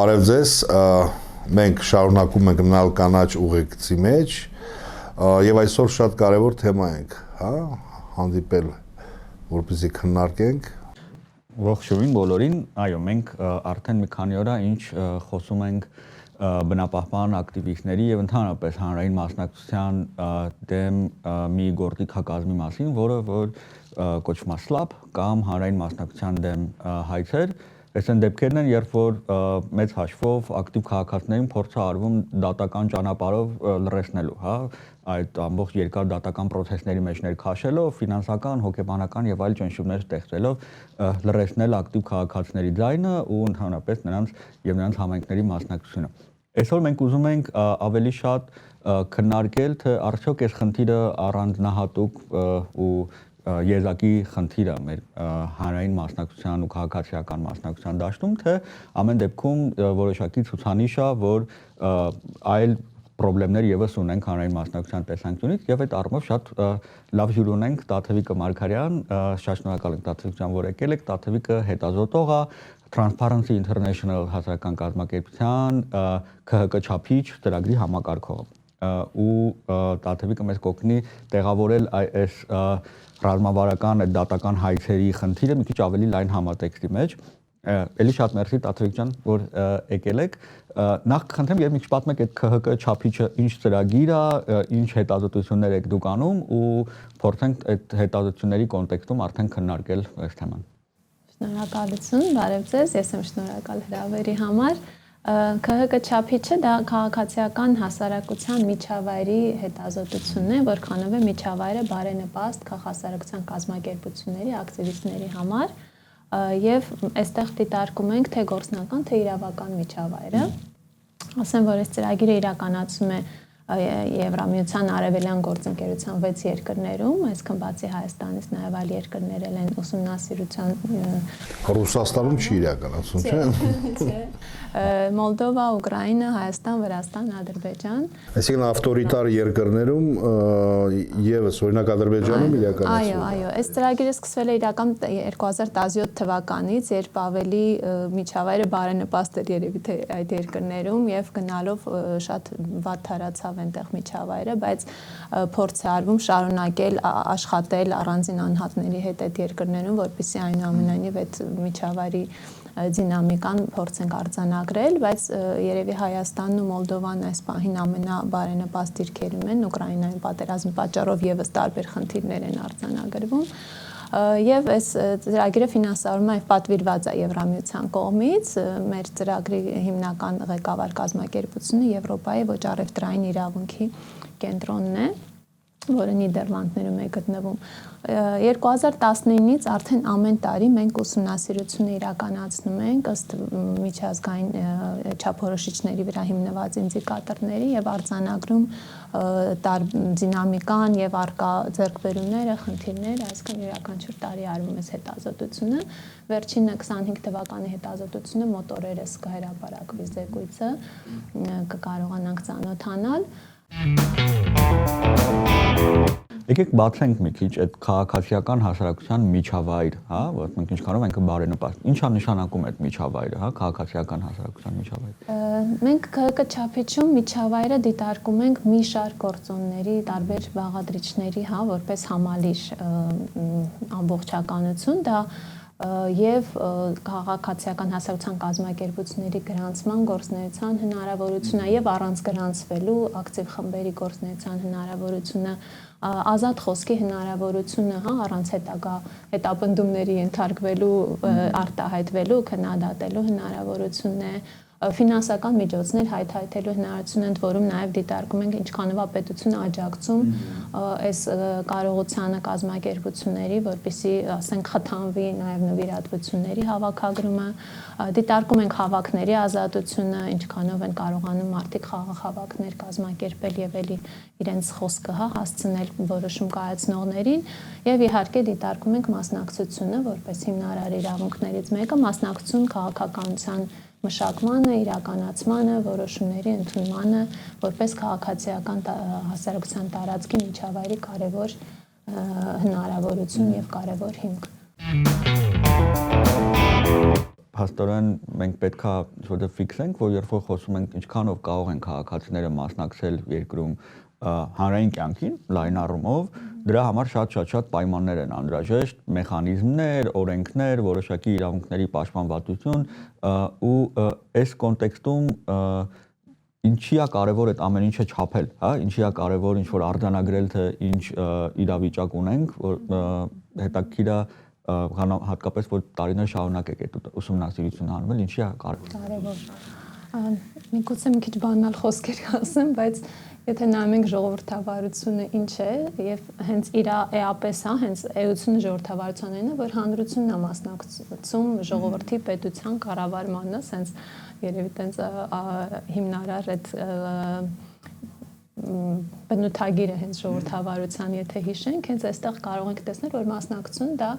Բարև ձեզ, մենք շարունակում ենք մնալ կանաչ ուղեկցի մեջ եւ այսօր շատ կարեւոր թեմա ենք, հանդիպել, որպեսզի քննարկենք։ Ողջույն բոլորին, այո, մենք արդեն մի քանի օր է ինչ խոսում ենք բնապահպան ակտիվիստների եւ ընդհանրապես հանրային մասնակցության դեմ մի գործիքակազմի մասին, որը կոչվում է SLAP կամ հանրային մասնակցության դեմ հայցեր։ Այս են դեպքերն են, երբ որ մեծ հաշվով ակտիվ քաղաքացիներին փորձ է արվում դատական ճանապարհով լրացնելու, այդ ամբողջ երկար դատական process-ների մեջ ներքաշելով, ֆինանսական, հոգեբանական եւ այլ ճնշումներ ստեղծելով լրացնել ակտիվ քաղաքացիների ձայնը ու ընդհանրապես նրանց համայնքների մասնակցությունը։ Այսօր մենք ուզում ենք ավելի շատ քննարկել, թե արդյոք այս խնդիրը առանձնահատուկ ու եզակի խնդիրը մեր հանրային մասնակցության ու քաղաքացիական մասնակցության դաշտում, թե ամեն դեպքում որոշակի ցուցանիշ է, որ այլ խնդիրներ եւս ունենք հանրային մասնակցության տեսանկյունից եւ այդ առումով շատ լավ հյուր ունենք Տաթևիկը Մարգարյան, շատ շնորհակալ ենք Տաթևիկյան, որ եկել եք, Տաթևիկը հետազոտող է Transparency International հասարակական կազմակերպության ՔՀԿ չափիչ ծրագրի համակարգողը ու Տաթևիկը մեզ կօգնի տեղավորել այս ռազմավարական այդ դատական հայցերի խնդիրը մի քիչ ավելի լայն համատեքստի մեջ։ Էլի շատ մերսի Տաթևիկ ջան, որ եկել եք։ Նախ կխնդրեմ, երբ մի քիչ պատմեք այդ ՔՀԿ չափիչը ինչ ծրագիր է, ինչ հետազոտություններ եք դուք անում ու փորձենք այդ հետազոտությունների կոնտեքստում արդեն քննարկել այս թեման։ Շնորհակալություն, բարև ձեզ, ես եմ շնորհակալ հրավերի համար։ ՔՀԿ չափիչը դա քաղաքացիական հասարակության միջավայրի հետազոտությունն է, որքանով է միջավայրը բարենպաստ քաղաքասարակության կազմակերպությունների, ակտիվիստների համար եւ այստեղ դիտարկում ենք թե գործնական, թե իրավական միջավայրը։ Ասեմ, որ այս ծրագիրը իրականացում է Եվրամիության արևելյան գործընկերության 6 երկրներում, այսինքն բացի Հայաստանից նաև այլ երկրներ են ուսումնասիրության Ռուսաստանում չի իրականացում, չէ՞։ Մոլդովա, Ուկրաինա, Հայաստան, Վրաստան, Ադրբեջան։ Այսինքն ավտորիտար երկրներում եւս օրինակ Ադրբեջանում իրականացվում։ Այո, այս ծրագիրը սկսվել է իրական 2017 թվականից, երբ ավելի միջավայրը բարենպաստ էր երևի թե այդ երկրներում եւ գնալով շատ վատ թարացավ այնտեղ միջավայրը, բայց փորձ է արվում շարունակել աշխատել առանձին անհատների հետ այդ երկրներում, որպեսզի այնուամենայնիվ այդ միջավայրի դինամիկան փորձենք արձանագրել, բայց երևի Հայաստանն ու Մոլդովան այս պահին ամենաբարենպաստ դիրքերում են, Ուկրաինայի պատերազմի պատճառով եւս տարբեր խնդիրներ են արձանագրվում։ Եվ այս ծրագիրը ֆինանսավորվում է պատվիրված է Եվրամիության կողմից, մեր ծրագրի հիմնական ղեկավար կազմակերպությունը Եվրոպայի ոչ առևտրային իրավունքի կենտրոնն է, որը Նիդերլանդներում է գտնվում։ 2019-ից արդեն ամեն տարի մենք ուսումնասիրություն իրականացնում ենք ըստ միջազգային չափորոշիչների վրա հիմնված ինդիկատորների եւ արձանագրում դինամիկան եւ արկա ձեռքբերումները, խնդիրները, այսինքն յուրաքանչյուր տարի արվում է հետազոտությունը։ Վերջինը 25 թվականի հետազոտությունը մոտորերս կհրապարակվի զեկույցը, կկարողանանք ծանոթանալ։ Եկեք բացենք մի քիչ այդ քաղաքացիական հասարակության միջավայր, որ մենք ինչքանով ենք բարենպաստ։ Ինչ է նշանակում այդ միջավայրը, քաղաքացիական հասարակության միջավայրը։ Մենք ՔՀԿ չափիչում միջավայրը դիտարկում ենք մի շարք գործոնների, տարբեր բաղադրիչների, որպես համալիր ամբողջականություն, դա եւ քաղաքացիական հասարակության կազմակերպությունների գրանցման գործունեության հնարավորությունը եւ առանց գրանցվելու ակտիվ խմբերի գործունեության հնարավորությունը, ազատ խոսքի հնարավորությունը, առանց հետապնդումների ենթարկվելու, արտահայտվելու, քննադատելու հնարավորությունն է, ֆինանսական միջոցներ հայթայթելու հնարավորություն, ընդ որում նաև դիտարկում ենք ինչքանով է պետությունը աջակցում այս կարողությանը կազմակերպությունների, որպեսզի ասենք խթանվի նաև նվիրատվությունների հավաքագրումը, դիտարկում ենք հավաքների ազատությունը, ինչքանով են կարողանում մարդիկ խաղաղ հավաքներ կազմակերպել եւ էլի իրենց խոսքը հասցնել որոշում կայացնողներին եւ իհարկե դիտարկում ենք մասնակցությունը, որպես հիմնարար իրավունքներից մեկը, մասնակցություն քաղաքականության մշակմանը, իրականացմանը, որոշումների ընդունմանը, որպես քաղաքացիական հասարակության տարածքի միջավայրի կարևոր հնարավորություն եւ կարևոր հիմք։ փաստորեն մենք պետք է որտեղ ֆիքսենք, որ երբ որ խոսում ենք ինչքանով կարող են քաղաքացիները մասնակցել երկրում հանրային կյանքին, լայն առումով, դրա համար շատ պայմաններ են անհրաժեշտ, մեխանիզմներ, օրենքներ, որոշակի իրավունքների պաշտպանվածություն ու այս կոնտեքստում ինչի է կարևոր այդ ամեն ինչը չափել, հա, ինչի է կարևոր ինչ որ արձանագրել, թե ինչ իրավիճակ ունենք, որ հետաքրքիր է հատկապես որ տարիներ շարունակ եք այդ ուսումնասիրությունը անում, ինչի է կարևոր։ Միգուցե մի քիչ բանալ խոսքեր ասեմ, բայց եթե նայում ենք ժողովրդավարությունը ինչ է եւ հենց իր էապես է, հենց էությունը ժողովրդավարությանն է, որ հանրությունն է մասնակցում ժողովրդի պետության կառավարմանը, հենց երևի տենց հիմնարար այդ բնութագիրը հենց ժողովրդավարության, եթե հիշենք, հենց այստեղ կարող ենք տեսնել, որ մասնակցությունը դա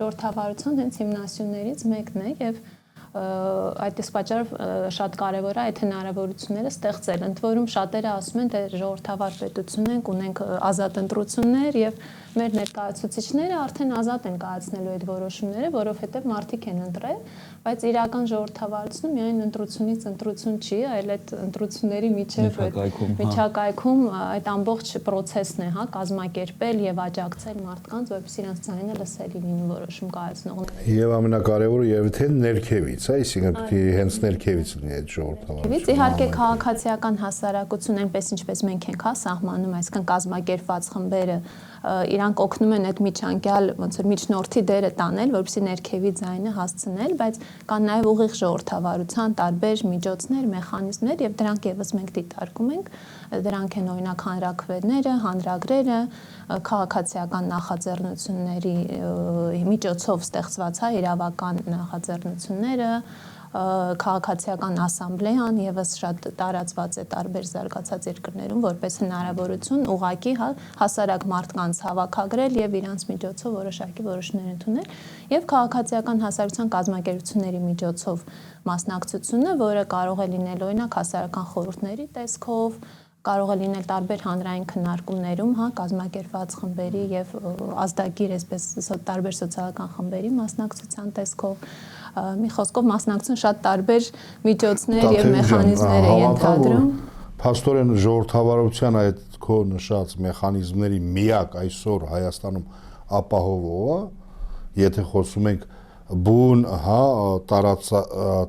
ժողովրդավարության հենց հիմնասյուներից մեկն է եւ այդ իսկ պատճառով շատ կարևոր է այդ հնարավորությունները ստեղծել։ Ընդ որում շատերը ասում են, թե ժողովրդավար պետություն ենք, ունենք ազատ ընտրություններ եւ մեր ներկայացուցիչները արդեն ազատ են կայացնելու այդ որոշումները, որովհետեւ մարդիկ են ընտրել, բայց իրական ժողովրդավարությունը միայն ընտրությունից ընտրություն չի, այլ այդ ընտրությունների միջակայքում այդ ամբողջ process-ն է, հա, կազմակերպել եւ աջակցել մարդկանց, որպեսզի իրենց ձայնը լսելի լինի որոշում կայացնողները։ Եվ ամենակարևորը եւ թե ներքևից, այսինքն պետք է հենց ներքևից լինի այդ ժողովրդավարությունը։ Իհարկե քաղաքացիական հասարակություն այնպես ինչպես մենք ենք հա սահմանում, այսինքն կազմակերպված խմբերը իրանք օգնում են այդ միջանկյալ ոնց որ միջնորդի դերը տանել, որպեսզի ներքևի ձայնը հասցնել, բայց կան նաև ուղիղ ժողովրդավարության տարբեր միջոցներ, մեխանիզմներ եւ դրանք եւս մենք դիտարկում ենք, դրանք են օրինակ հանրաքվեները, հանրագրերը, քաղաքացիական նախաձեռնությունների միջոցով ստեղծված հա իրավական նախաձեռնությունները, քաղաքացիական ասամբլեան եւս շատ տարածված է տարբեր զարգացած երկրներում որպես հնարավորություն ուղղակի հասարակ մարդկանց հավաքագրել եւ իրանց միջոցով որոշակի որոշումներ ընդունել եւ քաղաքացիական հասարակության կազմակերպությունների միջոցով մասնակցությունը, որը կարող է լինել օրինակ հասարակական խորհուրդների տեսքով, կարող է լինել տարբեր հանրային քննարկումներում, հա, կազմակերպված խմբերի եւ ազդագիր այսպես տարբեր սոցիալական խմբերի մասնակցության տեսքով մի խոսքով մասնակցություն շատ տարբեր միջոցներ եւ մեխանիզմներ է ենթադրում։ Փաստորեն ժողովրդավարության այդ քո նշած մեխանիզմների միակ այսօր Հայաստանում ապահովողը, եթե խոսում ենք բուն, հա,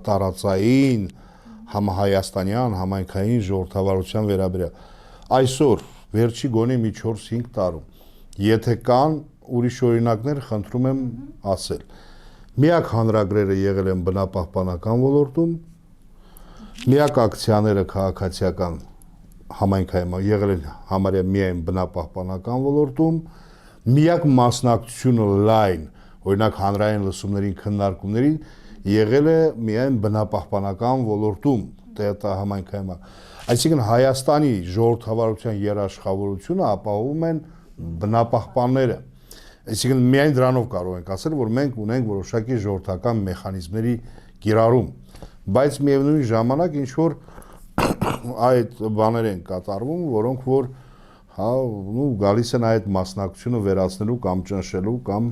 տարածային համահայաստանյան համայնքային ժողովրդավարության վերաբերյալ այսօր վերջի գոնե մի 4-5 տարում եթե կան ուրիշ օրինակներ խնդրում եմ ասել միակ հանրագրերը եղել են բնապահպանական ոլորտում միակ ակցիաները քաղաքացիական համայնքային եղել են համարյա միայն բնապահպանական ոլորտում միակ մասնակցությունը լայն օրինակ հանրային լսումներին քննարկումներին եղել է միայն բնապահպանական ոլորտում համայնքային այսինքն Հայաստանի ժողովրդավարության երաշխավորությունը ապահովում են բնապահպանները այսինքն միայն դրանով կարող ենք ասել որ մենք ունենք որոշակի ժողովրդական մեխանիզմների կիրառում բայց միևնույն ժամանակ ինչ որ այդ բաներ են կատարվում որոնք որ հա ու գալիս են այդ մասնակցությունը վերացնելու կամ ճնշելու կամ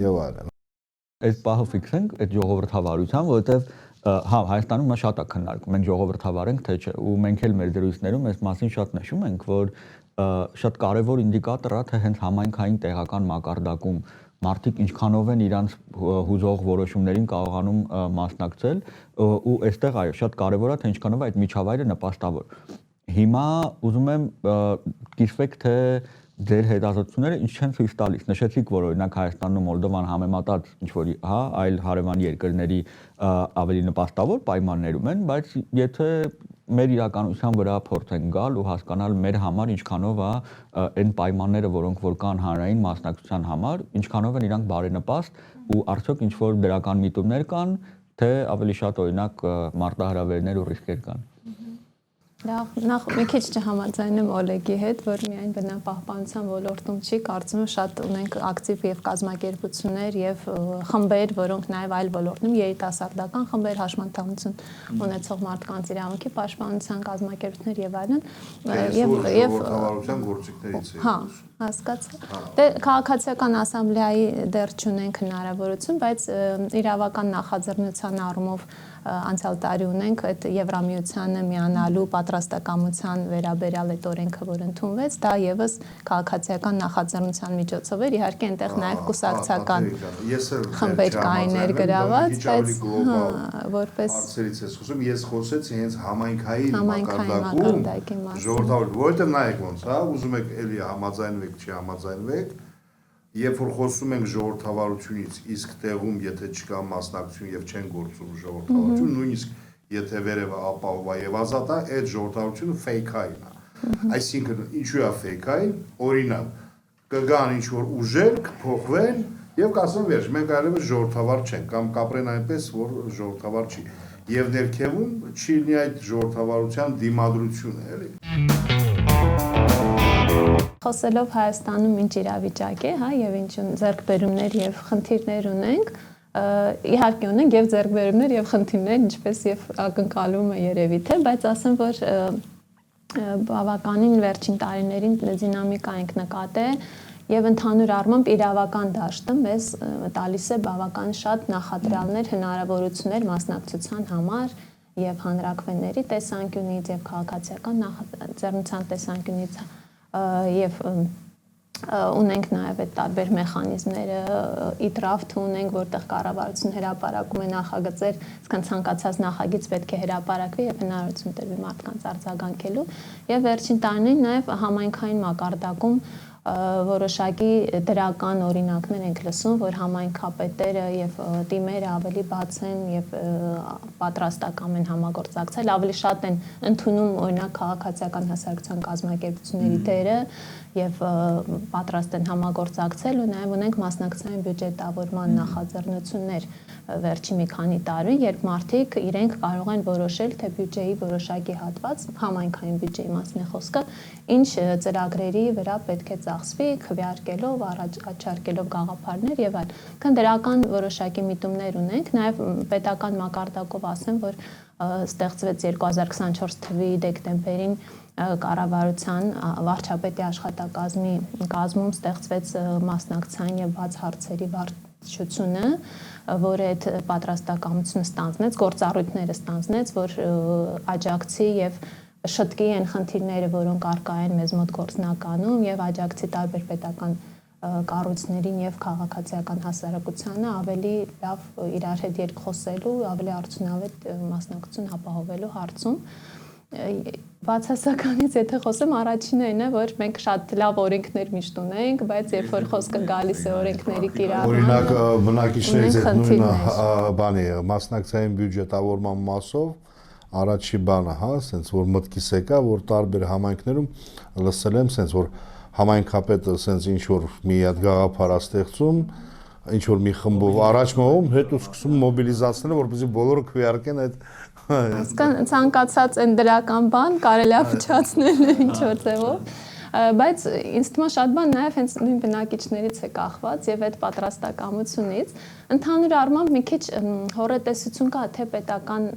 եւ այլն Այդ պահը ֆիքսենք այդ ժողովրդավարության, որովհետև հա Հայաստանում շատ է քննարկում, մենք ժողովրդավար ենք թե չէ, ու մենք էլ մեր դրույթներում այս մասին շատ նշում ենք, որ շատ կարևոր ինդիկատոր է, թե հենց համայնքային տեղական մակարդակում մարդիկ ինչքանով են իրանց հուզող որոշումներին կարողանում մասնակցել, ու այստեղ այո, շատ կարևոր է, թե ինչքանով է այդ միջավայրը նպաստավոր։ Հիմա ուզում եմ կիսվեք, թե Ձեր հետազոտությունները ինչ չեն ցույց տալիս։ Նշեցիք, որ օրինակ Հայաստանն ու Մոլդովան համեմատած ինչ որ հա այլ հարևան երկրների ավելի նպաստավոր պայմաններում են, բայց եթե մեր իրականության վրա փորձենք գալ ու հասկանալ մեր համար ինչքանով է այն պայմանները, որոնք որ կան հանրային մասնակցության համար, ինչքանով են իրանք բարենպաստ ու արդյոք ինչ որ դրական միտումներ կան, թե ավելի շատ օրինակ մարտահրավերներ ու ռիսկեր կան։ Նախ մի քիչ չհամաձայնեմ Օլեգի հետ, որ միայն բնապահպանության ոլորտում չի, կարծում եմ շատ ունենք ակտիվ եւ կազմակերպություններ եւ խմբեր, որոնք նաեւ այլ ոլորտում երիտասարդական խմբեր, հաշմանդամություն ունեցող մարդկանց իրավունքի պաշտպանության կազմակերպություններ եւ այլն եւ ժողովրդավարության գործիքներից է։ Հա, հասկացա։ Դե քաղաքացիական ասամբլեայի դեռ չունենք հնարավորություն, բայց իրավական նախաձեռնության առումով անցյալ տարի ունենք այդ Եվրամիությանը միանալու պատրաստակամության վերաբերյալ այդ օրենքը, որ ընդունվեց, դա եւս քաղաքացիական նախաձեռնության միջոցով էր, իհարկե այնտեղ նաեւ կուսակցական խմբեր կային ներգրաված, բայց որպես հարցերից ես խոսում, ես խոսեցի հենց համայնքային մակարդակում ժողովրդավար, որովհետեւ նայեք ոնց, հա, ուզում եք էլի համաձայնվեք, չի համաձայնվեք, երբ որ խոսում ենք ժողովրդավարությունից, իսկ տեղում եթե չկա մասնակցություն եւ չեն գործում ժողովրդավարություն, նույնիսկ եթե վերևը ապահովա եւ ազատ է, այդ ժողովրդավարությունը ֆեյքային է։ Այսինքն, ինչու է ֆեյքային, օրինակ, կգան ինչ որ ուժեր, կփոխվեն եւ կասեն վերջ, մենք այլևս ժողովրդավար չենք, կամ կապրեն այնպես, որ ժողովրդավար չի։ Եվ ներքևում չի լինի այդ ժողովրդավարության դիմադրությունը, էլի։ Խոսելով Հայաստանում ինչ իրավիճակ է, հա, եւ ինչ ձեռքբերումներ եւ խնդիրներ ունենք, իհարկե ունենք եւ ձեռքբերումներ եւ խնդիրներ, ինչպես եւ ակնկալումը երևի թե, բայց ասեմ, որ բավականին վերջին տարիներին դինամիկա ենք նկատել եւ ընդհանուր առմամբ իրավական դաշտը մեզ տալիս է բավական շատ նախադրյալներ, հնարավորություններ մասնակցության համար եւ հանրակրվեների տեսանկյունից եւ քաղաքացիական նախաձեռնության տեսանկյունից եւ ունենք նաեւ այդ տարբեր մեխանիզմները e-draft ունենք, որտեղ կառավարությունը հրապարակում է նախագծեր, այսքան ցանկացած նախագիծ պետք է հրապարակվի եւ հնարավորություն տրվի մարդկանց արձագանքելու եւ վերջին տարիներին նաեւ համայնքային մակարդակում որոշակի դրական օրինակներ ենք լսում, որ համայնքապետերը եւ թիմերը ավելի բաց են եւ պատրաստական են համագործակցել, ավելի շատ են ընդունում օրինակ քաղաքացիական հասարակության կազմակերպությունների դերը եւ պատրաստ են համագործակցել ու նաեւ ունենք մասնակցային բյուջետավորման նախաձեռնություններ վերջի մի քանի տարի, երբ մարդիկ իրենք կարող են որոշել, թե բյուջեի որոշակի հատված, համայնքային բյուջեի մասն է խոսքը, ինչ ծրագրերի վրա պետք է ծախսվի, քվեարկելով, առաջարկելով գաղափարներ եւ այլն։ Քան դրական որոշակի միտումներ ունենք, նաեւ պետական մակարդակով ասեմ, որ ստեղծվեց 2024 թվականի դեկտեմբերին կառավարության վարչապետի աշխատակազմի կազմում ստեղծվեց մասնակցային եւ բաց հարցերի վարչությունը, որը այդ պատրաստակամությունը ստանձնեց, գործառույթները ստանձնեց, որ աջակցի եւ շտկի են խնդիրները, որոնք առկա են մեզ մոտ գործնականում եւ աջակցի տարբեր պետական կառույցներին եւ քաղաքացիական հասարակությանը ավելի լավ իրար հետ երկխոսելու, ավելի արդյունավետ մասնակցություն ապահովելու հարցում։ Բացասականից եթե խոսեմ, առաջինը այն է, որ մենք շատ լավ օրենքներ միշտ ունենք, բայց երբ որ խոսքը գալիս է օրենքների կիրառման, օրինակ բնակիչներից այդ նույն բանի մասնակցային բյուջետավորման մասով առաջի բանը, հա, ասենց որ մտքիս եկա, որ տարբեր համայնքներում լսել եմ, ասենց որ համայնքապետը ասենց ինչ որ մի հատ գաղափար ստեղծում, ինչ որ մի խմբով առաջ մոում, հետո սկսում մոբիլիզացնել, որպեսզի բոլորը քվեարկեն այդ Այսքան ցանկացած այն դրական բան կարելի է փչացնել ինչ որ ձևով, բայց ինձ թվում է շատ բան նաև հենց նույն բնակիչներից է կախված եւ այդ պատրաստակամությունից ընդհանուր առմամբ մի քիչ հորետեսություն կա թե պետական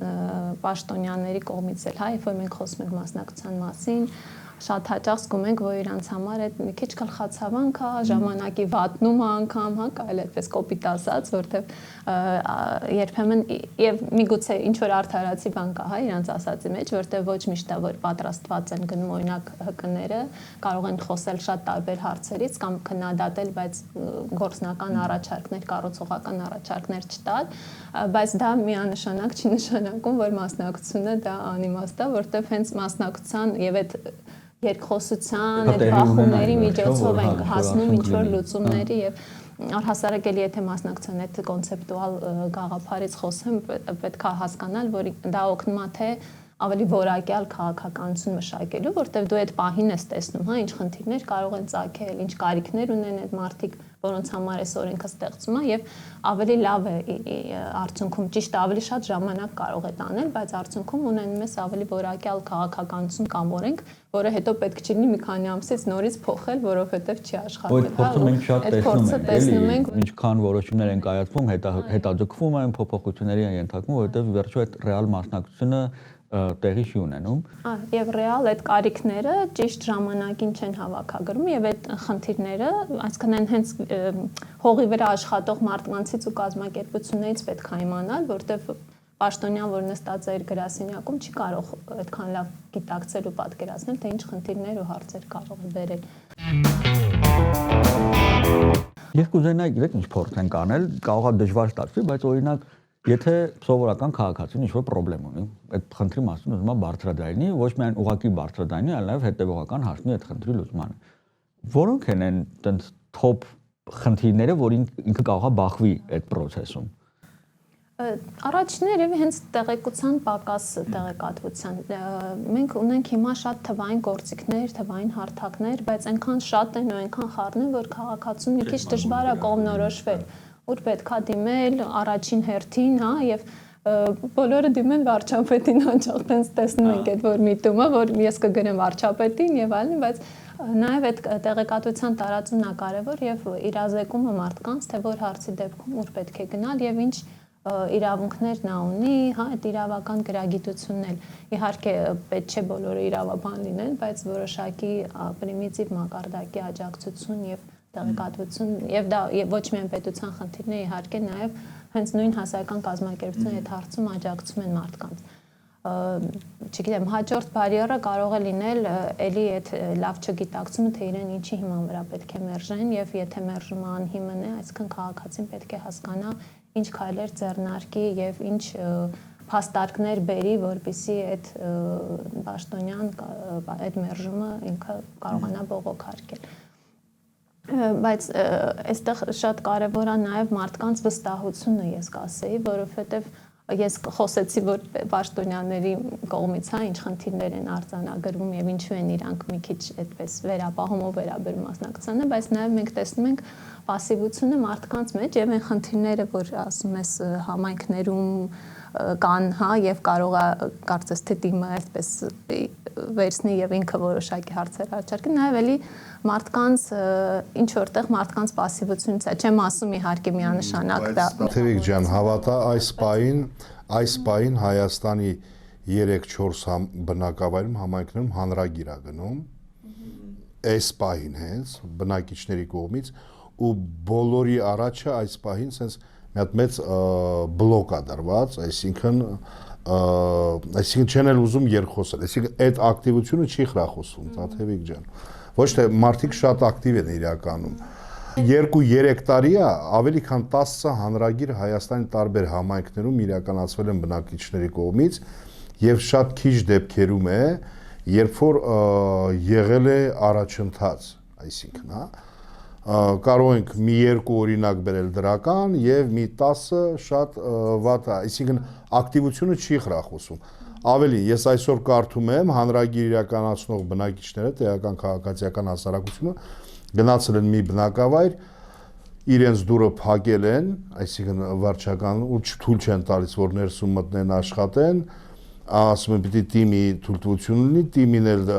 պաշտոնյաների կողմից էլ, հա, երբ որ մենք խոսում ենք մասնակցության մասին, շատ հաճախ զգում ենք, որ իրանց համար այդ մի քիչ գլխացավանք է, ժամանակի վատնումը անգամ, հա, կարելի այդպես կոպիտ ասած, որտեվ երբեմն եւ միգուցե ինչ որ արդարացի բան կա, հա, իրանց ասածի մեջ, որտեվ ոչ միշտ է որ պատրաստված են գնում օրինակ ՀԿ-ները, կարող են խոսել շատ տարբեր հարցերից կամ քննադատել, բայց գործնական առաջարկներ, կառուցողական առաջարկներ չտալ, բայց դա միանշանակ չի նշանակում, որ մասնակցությունը դա անիմաստ է, որտեվ հենց մասնակցության եւ այդ երկխոսության, այդ բախումների միջոցով ենք հասնում ինչ-որ լուծումների եւ առհասարակ էլ եթե մասնակցության այդ կոնցեպտուալ գաղափարից խոսեմ, պետք է հասկանալ, որ դա օգնում է թե ավելի որակյալ քաղաքականություն մշակելու, որտեղ դու այդ պահին ես տեսնում, հա, ինչ խնդիրներ կարող են ծագել, ինչ կարիքներ ունեն այդ մարդիկ, որոնց համար այս օրենքը ստեղծվում է եւ ավելի լավ է արդյունքում ճիշտ ավելի շատ ժամանակ կարող է տանել, բայց արդյունքում ունենում ես ավելի որակյալ քաղաքականություն կամ օրենք, որը հետո պետք չի լինի մի քանի ամսից նորից փոխել, որովհետեւ չի աշխատել։ Այդ փորձը մենք շատ տեսնում ենք, ինչքան որոշումներ են կայացվում, հետաձգվում են, փոփոխությունների են ենթարկվում, որովհետեւ վերջո այդ ռեալ մասնակցությունը տեղի չի ունենում։ Եվ ռեալ այդ կարիքները ճիշտ ժամանակին չեն հավաքագրում եւ այդ խնդիրները, այսինքն այն հենց հողի վրա աշխատող մարդկանցից ու կազմակերպություններից պետք է իմանալ, որտեվ պաշտոնյան, որ նստած է իր գրասենյակում, չի կարող այդքան լավ գիտակցել ու պատկերացնել, թե ինչ խնդիրներ ու հարցեր կարող է բերել։ Ես կուզենայի, գիտեք, ինչ փորձ ենք անել, կարող է դժվար ստացվի, բայց օրինակ եթե սովորական քաղաքացին ինչ-որ խնդրեմ ունի, այդ խնդրի մասին ուզում է բարձրաձայնի, ոչ միայն ուղղակի բարձրաձայնի, այլ նաև հետևողական հասնի այդ խնդրի լուծմանը։ Որոնք են այդպես top խնդիրները, որ ինքը կարող է բախվի այդ process-ում։ Առաջինը երևի հենց տեղեկության պակաս տեղեկատվության։ Մենք ունենք հիմա շատ թվային գործիքներ, թվային հարթակներ, բայց այնքան շատ են ու այնքան խառն են, որ քաղաքացուն մի քիչ դժվար է կողմնորոշվել, ուր պետքա դիմել առաջին հերթին, հա, եւ բոլորը դիմեն վարչապետին, հաջող տենց տեսնում ենք այդ որ միտումը, որ ես կգնեմ վարչապետին եւ այլն, բայց նաեւ այդ տեղեկատվության տարածումն է կարեւոր եւ իրազեկումը մարդկանց, թե որ հարցի դեպքում ուր պետք է գնալ եւ ինչ իրավունքներ նա ունի, հա, այդ իրավական գրագիտությունն էլ իհարկե պետք չէ բոլորը իրավաբան լինեն, բայց որոշակի պրիմիտիվ մակարդակի աջակցություն եւ տեղեկատվություն եւ դա ոչ միայն պետության խնդիրն է, իհարկե նաեւ հենց նույն հասարակական կազմակերպությունների այդ հարցում աջակցում են մարդկանց։ Չգիտեմ, հաջորդ բարիերը կարող է լինել էլի այդ լավ չգիտակցումը, թե իրեն ինչի հիման վրա պետք է մերժեն եւ եթե մերժումը անհիմն է, այսինքն քաղաքացին պետք է հասկանա ինչ քայլեր ձեռնարկի եւ ինչ փաստարկներ բերի, որպեսզի այդ պաշտոնյան այդ մերժումը ինքը կարողանա բողոքարկել։ Բայց այստեղ շատ կարևոր է նաև մարդկանց վստահությունը, ես կասեի, որովհետև ես խոսեցի, որ պաշտոնյաների կողմից հա ինչ խնդիրներ են արձանագրվում եւ ինչու են իրանք մի քիչ այդպես վերապահումով վերաբերում մասնակցությանը, բայց նաև մենք տեսնում ենք пассивությունը մարդկանց մեջ եւ այն խնդիրները, որ ասում ես համայնքներում կան, հա, եւ կարող է կարծես թե թիմը այդպես վերցնի եւ ինքը որոշակի հարցեր առաջարկի, նաեւ էլի մարդկանց ինչ որտեղ մարդկանց пассивությունից է, չեմ ասում իհարկե միանշանակ դա։ Թևիկ ջան, հավատա այս պահին Հայաստանի 3-4 բնակավայրում համայնքներում հանրագիր է գնում, այս պահին հենց բնակիչների կողմից ու բոլորի առաջը այս պահին sense մի հատ մեծ բլոկ է դրված, այսինքն չեն էլ ուզում երկխոսել, այսինքն այդ ակտիվությունը չի խրախուսվում, Թաթևիկ ջան։ Ոչ թե մարդիկ շատ ակտիվ են իրականում։ 2-3 տարի է ավելի քան 10 հանրագիր Հայաստանի տարբեր համայնքներում իրականացվել են բնակիչների կողմից եւ շատ քիչ դեպքերում է, երբ որ եղել է առաջընթաց, այսինքն, հա, կարող ենք մի 2 օրինակ բերել դրական եւ մի 10 շատ վատ, այսինքն ակտիվությունը չի խրախուսում։ Ավելի ես այսօր կարդում եմ հանրագիր իրականացնող բնակիչները, տեղական քաղաքացիական հասարակությունը գնացել են մի բնակավայր, իրենց դուրը փակել են, այսինքն վարչական ու թույլ չեն տալիս, որ ներսում մտնեն աշխատեն, ասում են պիտի թիմի թույլտվություն ունի, թիմին էլ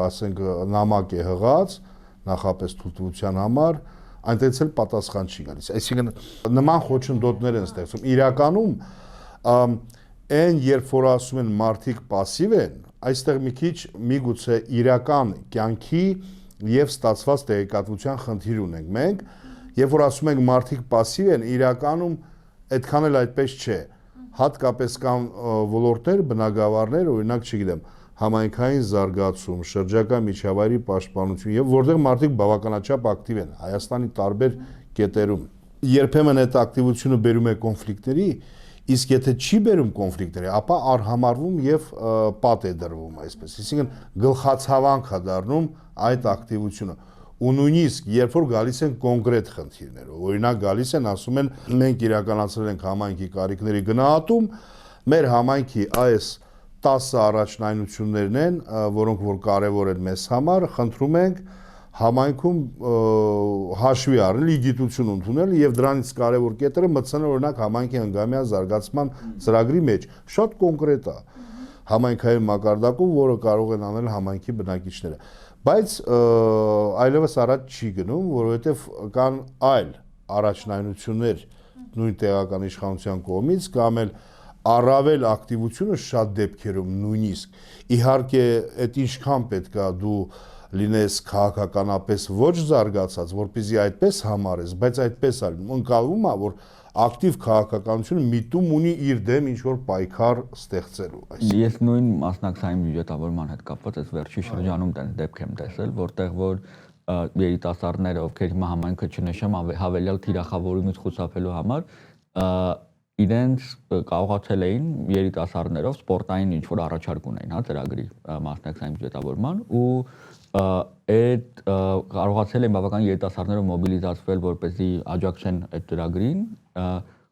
ասենք նամակ է հղած, նախապես թույլտվության համար, այնտեղից էլ պատասխան չի գալիս։ Այսինքն նման խոչընդոտներ են ստեղծում։ Իրականում այն երբ որ ասում են մարդիկ пассив են, այստեղ մի քիչ միգուցե իրական կյանքի եւ ստացված տեղեկատվության խնդիր ունենք մենք, երբ որ ասում ենք մարդիկ пассив են, իրականում այդքան էլ այդպես չէ։ Հատկապես կան ոլորտներ, բնակավարներ, օրինակ, չգիտեմ, համայնքային զարգացում, շրջակա միջավայրի պաշտպանություն եւ որտեղ մարդիկ բավականաչափ ակտիվ են Հայաստանի տարբեր կետերում։ Երբեմն այդ ակտիվությունը բերում է կոնֆլիկտների, իսկ եթե չի բերում կոնֆլիկտների, ապա արհամարվում եւ պատ է դրվում այսպես։ Այսինքն գլխացավանք է դառնում այդ ակտիվությունը։ Ու նույնիսկ երբ որ գալիս են կոնկրետ խնդիրներ, օրինակ գալիս են, ասում են, մենք իրականացրել ենք համայնքի կարիքների գնահատում, մեր համայնքի այս 10 առաջնայնություններն են, որոնք որ կարևոր են մեզ համար, խնդրում ենք համայնքում հաշվի առնել, գիտություն ընդունել եւ դրանից կարևոր կետերը մտցնել օրինակ համայնքի հնգամյա զարգացման ծրագրի մեջ, շատ կոնկրետ է համայնքային մակարդակում, որը կարող են անել համայնքի բնակիչները, բայց այլևս առաջ չի գնում, որովհետեւ կան այլ առաջնայնություններ նույն տեղական իշխանության կողմից կամ էլ առավել ակտիվությունը շատ դեպքերում նույնիսկ իհարկե այդ ինչքան պետքա դու լինես քաղաքականապես ոչ զարգացած, որպեսզի այդպես համարես, բայց այդպես է ընկալվում է, որ ակտիվ քաղաքականությունը միտում ունի իր դեմ ինչ-որ պայքար ստեղծելու։ Ես նույն մասնակցային բյուջետավորման հետ կապված այս վերջի շրջանում դեպք եմ տեսել, որտեղ որ երիտասարդները, ովքեր հիմա համայնքը չնշեմ, հավելյալ թիրախավորումից խուսափելու համար իրենց կարողացել էին երիտասարդներով սպորտային ինչ-որ առաջարկ ունեն, հա, ծրագրի մասնակցային բյուջետավորման ու այդ կարողացել են բավական երիտասարդներով մոբիլիզացվել, որպեսզի աջակցեն այդ ծրագրին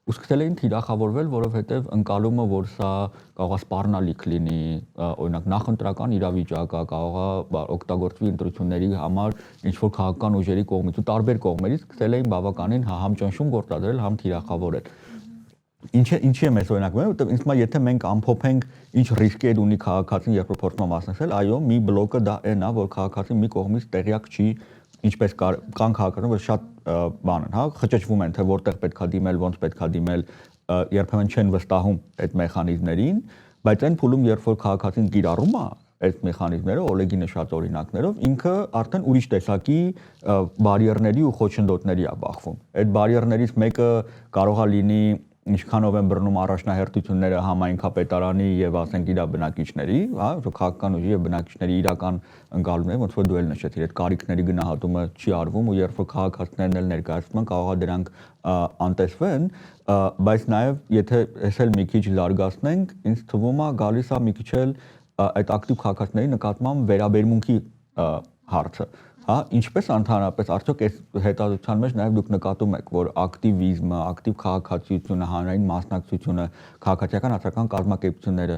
ու սկսել էին թիրախավորվել, որովհետև ընկալումը, որ սա կարող է սպառնալիք լինի, օրինակ նախընտրական իրավիճակը կարող է օգտագործվի ընտրությունների համար ինչ-որ քաղաքական ուժերի կողմից ու տարբեր կողմերից սկսել էին բավականին համ ճնշում գործադրել, համ թիրախավորել։ Ինչի եմ ես օրինակ ունեմ, որտեղ ինձ թվում է եթե մենք ամփոփենք ինչ ռիսկեր ունի քաղաքացին, երբ որ փորձում մասնակցել, այո, մի բլոկը դա այն է, որ քաղաքացին մի կողմից տեղյակ չի, ինչպես կան քաղաքացիներ, որ շատ բան են, հա, խճճվում են, թե որտեղ պետքա դիմել, ոնց պետքա դիմել, երբեմն չեն վստահում այդ մեխանիզմներին, բայց այն փուլում, երբ որ քաղաքացին կիրառում է այդ մեխանիզմները, Օլեգի նշած օրինակներով, ինքը արդեն ուրիշ տեսակի բարիերների ու խոչընդոտների է բախվում։ Այդ բարիերներից մեկը կարող է լինի ինչքանով են բռնում առաջնահերթությունները համայնքապետարանի եւ ասենք իր բնակիչների, հա, քաղաքական ուժի եւ բնակիչների իրական ընկալումները, ոնց որ դու էլ նշեցիր, այդ կարիքների գնահատումը չի արվում ու երբ որ քաղաքացիներն էլ ներկայացնում են, կարող է դրանք անտեսվեն, բայց նաեւ եթե էսել մի քիչ զարգացնենք, ինձ թվում է գալիս է մի քիչ էլ այդ ակտիվ քաղաքացիների նկատմամբ վերաբերմունքի հարցը։ Հա, ինչպես ընդհանրապես արդյոք այս հետազոտության մեջ նաև դուք նկատում եք, որ ակտիվիզմը, ակտիվ քաղաքացիությունը, հանրային մասնակցությունը, քաղաքացիական հասարակական կազմակերպությունները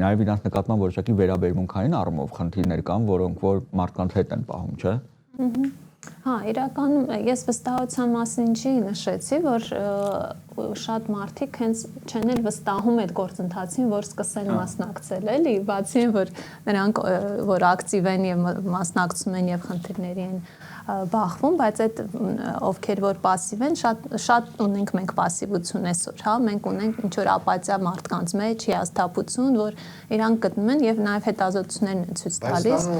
նաև իրանց նկատմամբ որոշակի վերաբերմունքային առումով խնդիրներ կան, որոնք որ մարդկանց հետ են պահում, չէ՞։ Հա, իրականում ես վստահության մասին չի նշեցի, որ շատ մարդիկ հենց չեն էլ վստահում այդ գործընթացին, որ սկսեն մասնակցել, էլի, բացի որ նրանք որ ակտիվ են եւ մասնակցում են եւ խնդիրների են բախվում, բայց այդ ովքեր որ пассив են, շատ ունենք մենք пассивություն այսօր, հա, մենք ունենք ինչ որ ապաթիա մարդկանց մեջ, հիասթափություն, որ իրանք գտնում են եւ նաեւ հետազոտություններն են ցույց տալիս,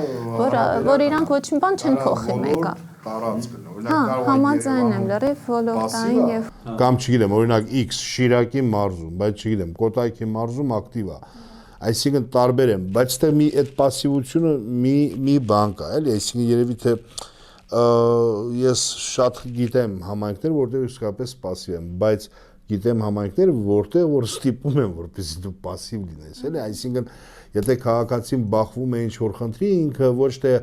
որ իրանք ոչ մի բան չեն փոխի մեկը։ Տարածքն օրինակ կարող է համաձայն եմ լրիվ ոլորտային եւ կամ չգիտեմ օրինակ X Շիրակի մարզում, բայց չգիտեմ Կոտայքի մարզում ակտիվ է, այսինքն տարբեր են, բայց թե մի այդ пассивությունը մի բան կա, էլի, այսինքն երևի թե ես շատ գիտեմ համայնքներ, որտեղ իսկապես пассив են, բայց գիտեմ համայնքներ, որտեղ որ ստիպում են, որպեսզի դու пассив լինես, էլի, այսինքն եթե քաղաքացին բախվում է ինչ-որ խնդրի, ինքը ոչ թե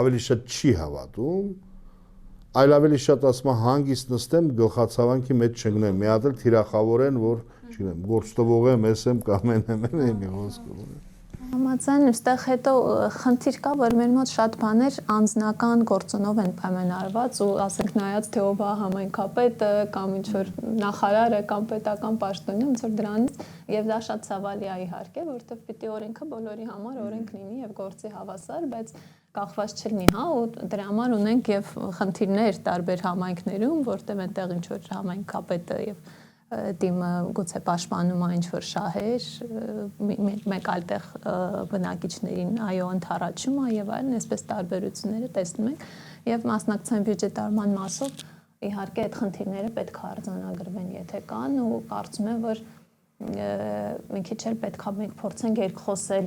ավելի շատ չի հավատում, այլ ավելի շատ ասում է հանգիստ նստեմ գլխացավանքի մեջ չընկնեմ, մի հատ էլ թիրախավորեն, որ չգիտեմ, գործտվող եմ, ես եմ կամ եմ, մի խոսքով։ Համաձայն, այստեղ հետո խնդիր կա, որ մեր մոտ շատ բաներ անձնական գործոնով են պայմանավորված ու ասենք նայած թե ով է համայնքապետը կամ ինչ որ նախարարը կամ պետական պաշտոնյա, ոնց որ դրանից եւ դա շատ ցավալի է իհարկե, որովհետեւ պիտի օրենքը բոլորի համար օրենք լինի եւ գործի հավասար, բայց կախված չլինի, հա, ու դրա համար ունենք եւ խնդիրներ տարբեր համայնքներում, որտեղ այնտեղ ինչ որ համայնքապետը եւ դիմը գուցե պաշտպանում է ինչ-որ շահեր, մեկ այլ տեղ բնակիչներին այո ընդառաջում է եւ այլն, այսպես տարբերությունները տեսնում ենք եւ մասնակցային բյուջետարման մասով իհարկե այդ խնդիրները պետք է արձանագրվեն, եթե կան ու կարծում եմ, որ մի քիչ էլ պետք է մենք փորձենք երկխոսել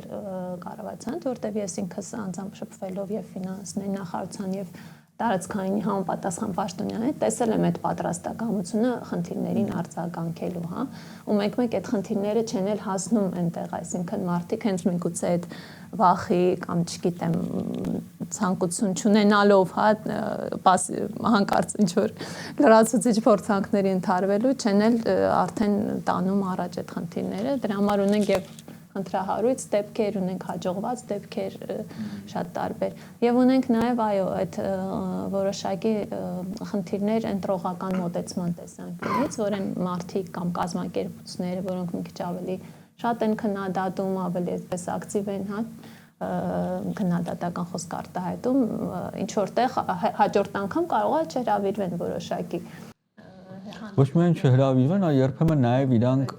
կառավարության, որտեղ ես ինքս անձամբ շփվելով եւ ֆինանսների նախարարության եւ տարածքային համապատասխան պաշտոնյաներ տեսել եմ այդ պատրաստակամությունը խնդիրներին արձագանքելու, հա, ու մեկ-մեկ այդ խնդիրները չեն էլ հասնում այնտեղ, այսինքն մարդիկ հենց միգուցե այդ վախի կամ չգիտեմ ցանկություն չունենալով, հա, հանկարծ ինչ որ լրացուցիչ փորձանքների ընթարվելու չեն էլ արդեն տանում առաջ այդ խնդիրները, դրա համար ունենք եւ խնդրահարույց դեպքեր, ունենք հաջողված դեպքեր շատ տարբեր։ Եվ ունենք նաև այո, այդ որոշակի խնդիրներ ընտրողական մոտեցման տեսանկյունից, որ են մարդիկ կամ կազմակերպությունները, որոնք մի քիչ ավելի շատ են քննադատում, ավելի այսպես ակտիվ են, հա, քննադատական խոսք արտահայտում, ինչ որտեղ հաջորդ անգամ կարող է չհրավիրվեն որոշակի Ոչ միայն չհրավիրվեն, այլ երբեմն նաև իրանք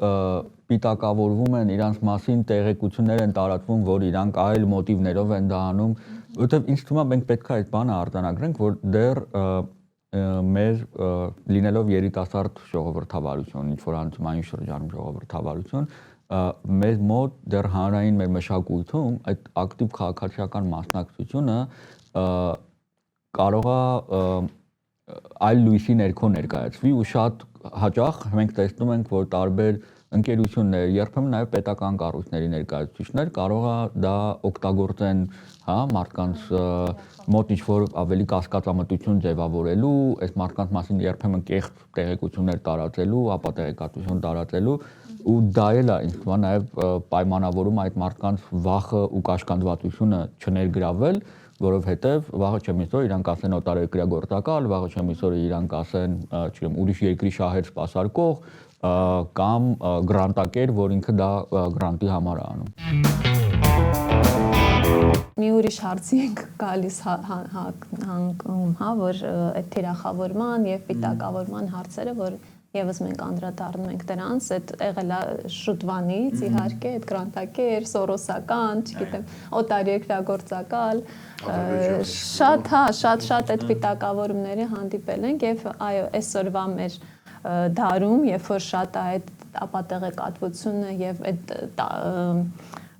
պիտակավորվում են, իրանց մասին տեղեկություններ են տարածվում, որ իրանք այլ մոտիվներով են դա անում, որովհետև ինձ թվում է մենք պետք է այդ բանը արձանագրենք, որ դեռ մեր լինելով երիտասարդ ժողովրդավարություն, ինչ որ անցումային շրջանում ժողովրդավարություն, մեր մոտ դեռ հանրային մեր մշակույթում այդ ակտիվ քաղաքացիական մասնակցությունը կարող է այլ լույսի ներքո ներկայացվի ու շատ հաճախ մենք տեսնում ենք, որ տարբեր ընկերություններ, երբեմն նաև պետական կառույցների ներկայացուցիչներ կարող է դա օգտագործեն, հա, մարդկանց մոտ ինչ-որ ավելի կասկածամտություն ձևավորելու, այս մարդկանց մասին երբեմն կեղծ տեղեկություններ տարածելու, ապա տեղեկատվություն տարածելու ու դա էլ է ինձ թվում է նաև պայմանավորում այդ մարդկանց վախը ու կաշկանդվածությունը չներգրավել, որովհետև վաղը չեմ իսօր իրանք ասեն օտարերկրյա գործակալ, վաղը չեմ իսօր իրանք ասեն, չգիտեմ, ուրիշ երկրի շահեր սպասարկող կամ գրանտակեր, որ ինքը դա գրանտի համար է անում։ Մի ուրիշ հարցի ենք գալիս հանգում, հա, որ այդ թիրախավորման եւ պիտակավորման հարցերը, որ Եվս մենք անդրադառնում ենք դրանց, այդ եղել է շուտվանից, իհարկե, այդ գրանտակեր, սորոսական, չգիտեմ, օտարերկրագործակալ, շատ այդ պիտակավորումների հանդիպել ենք եւ այո, այսօրվա մեր դարում, երբ որ շատ է այդ ապատեղեկատվությունը եւ այդ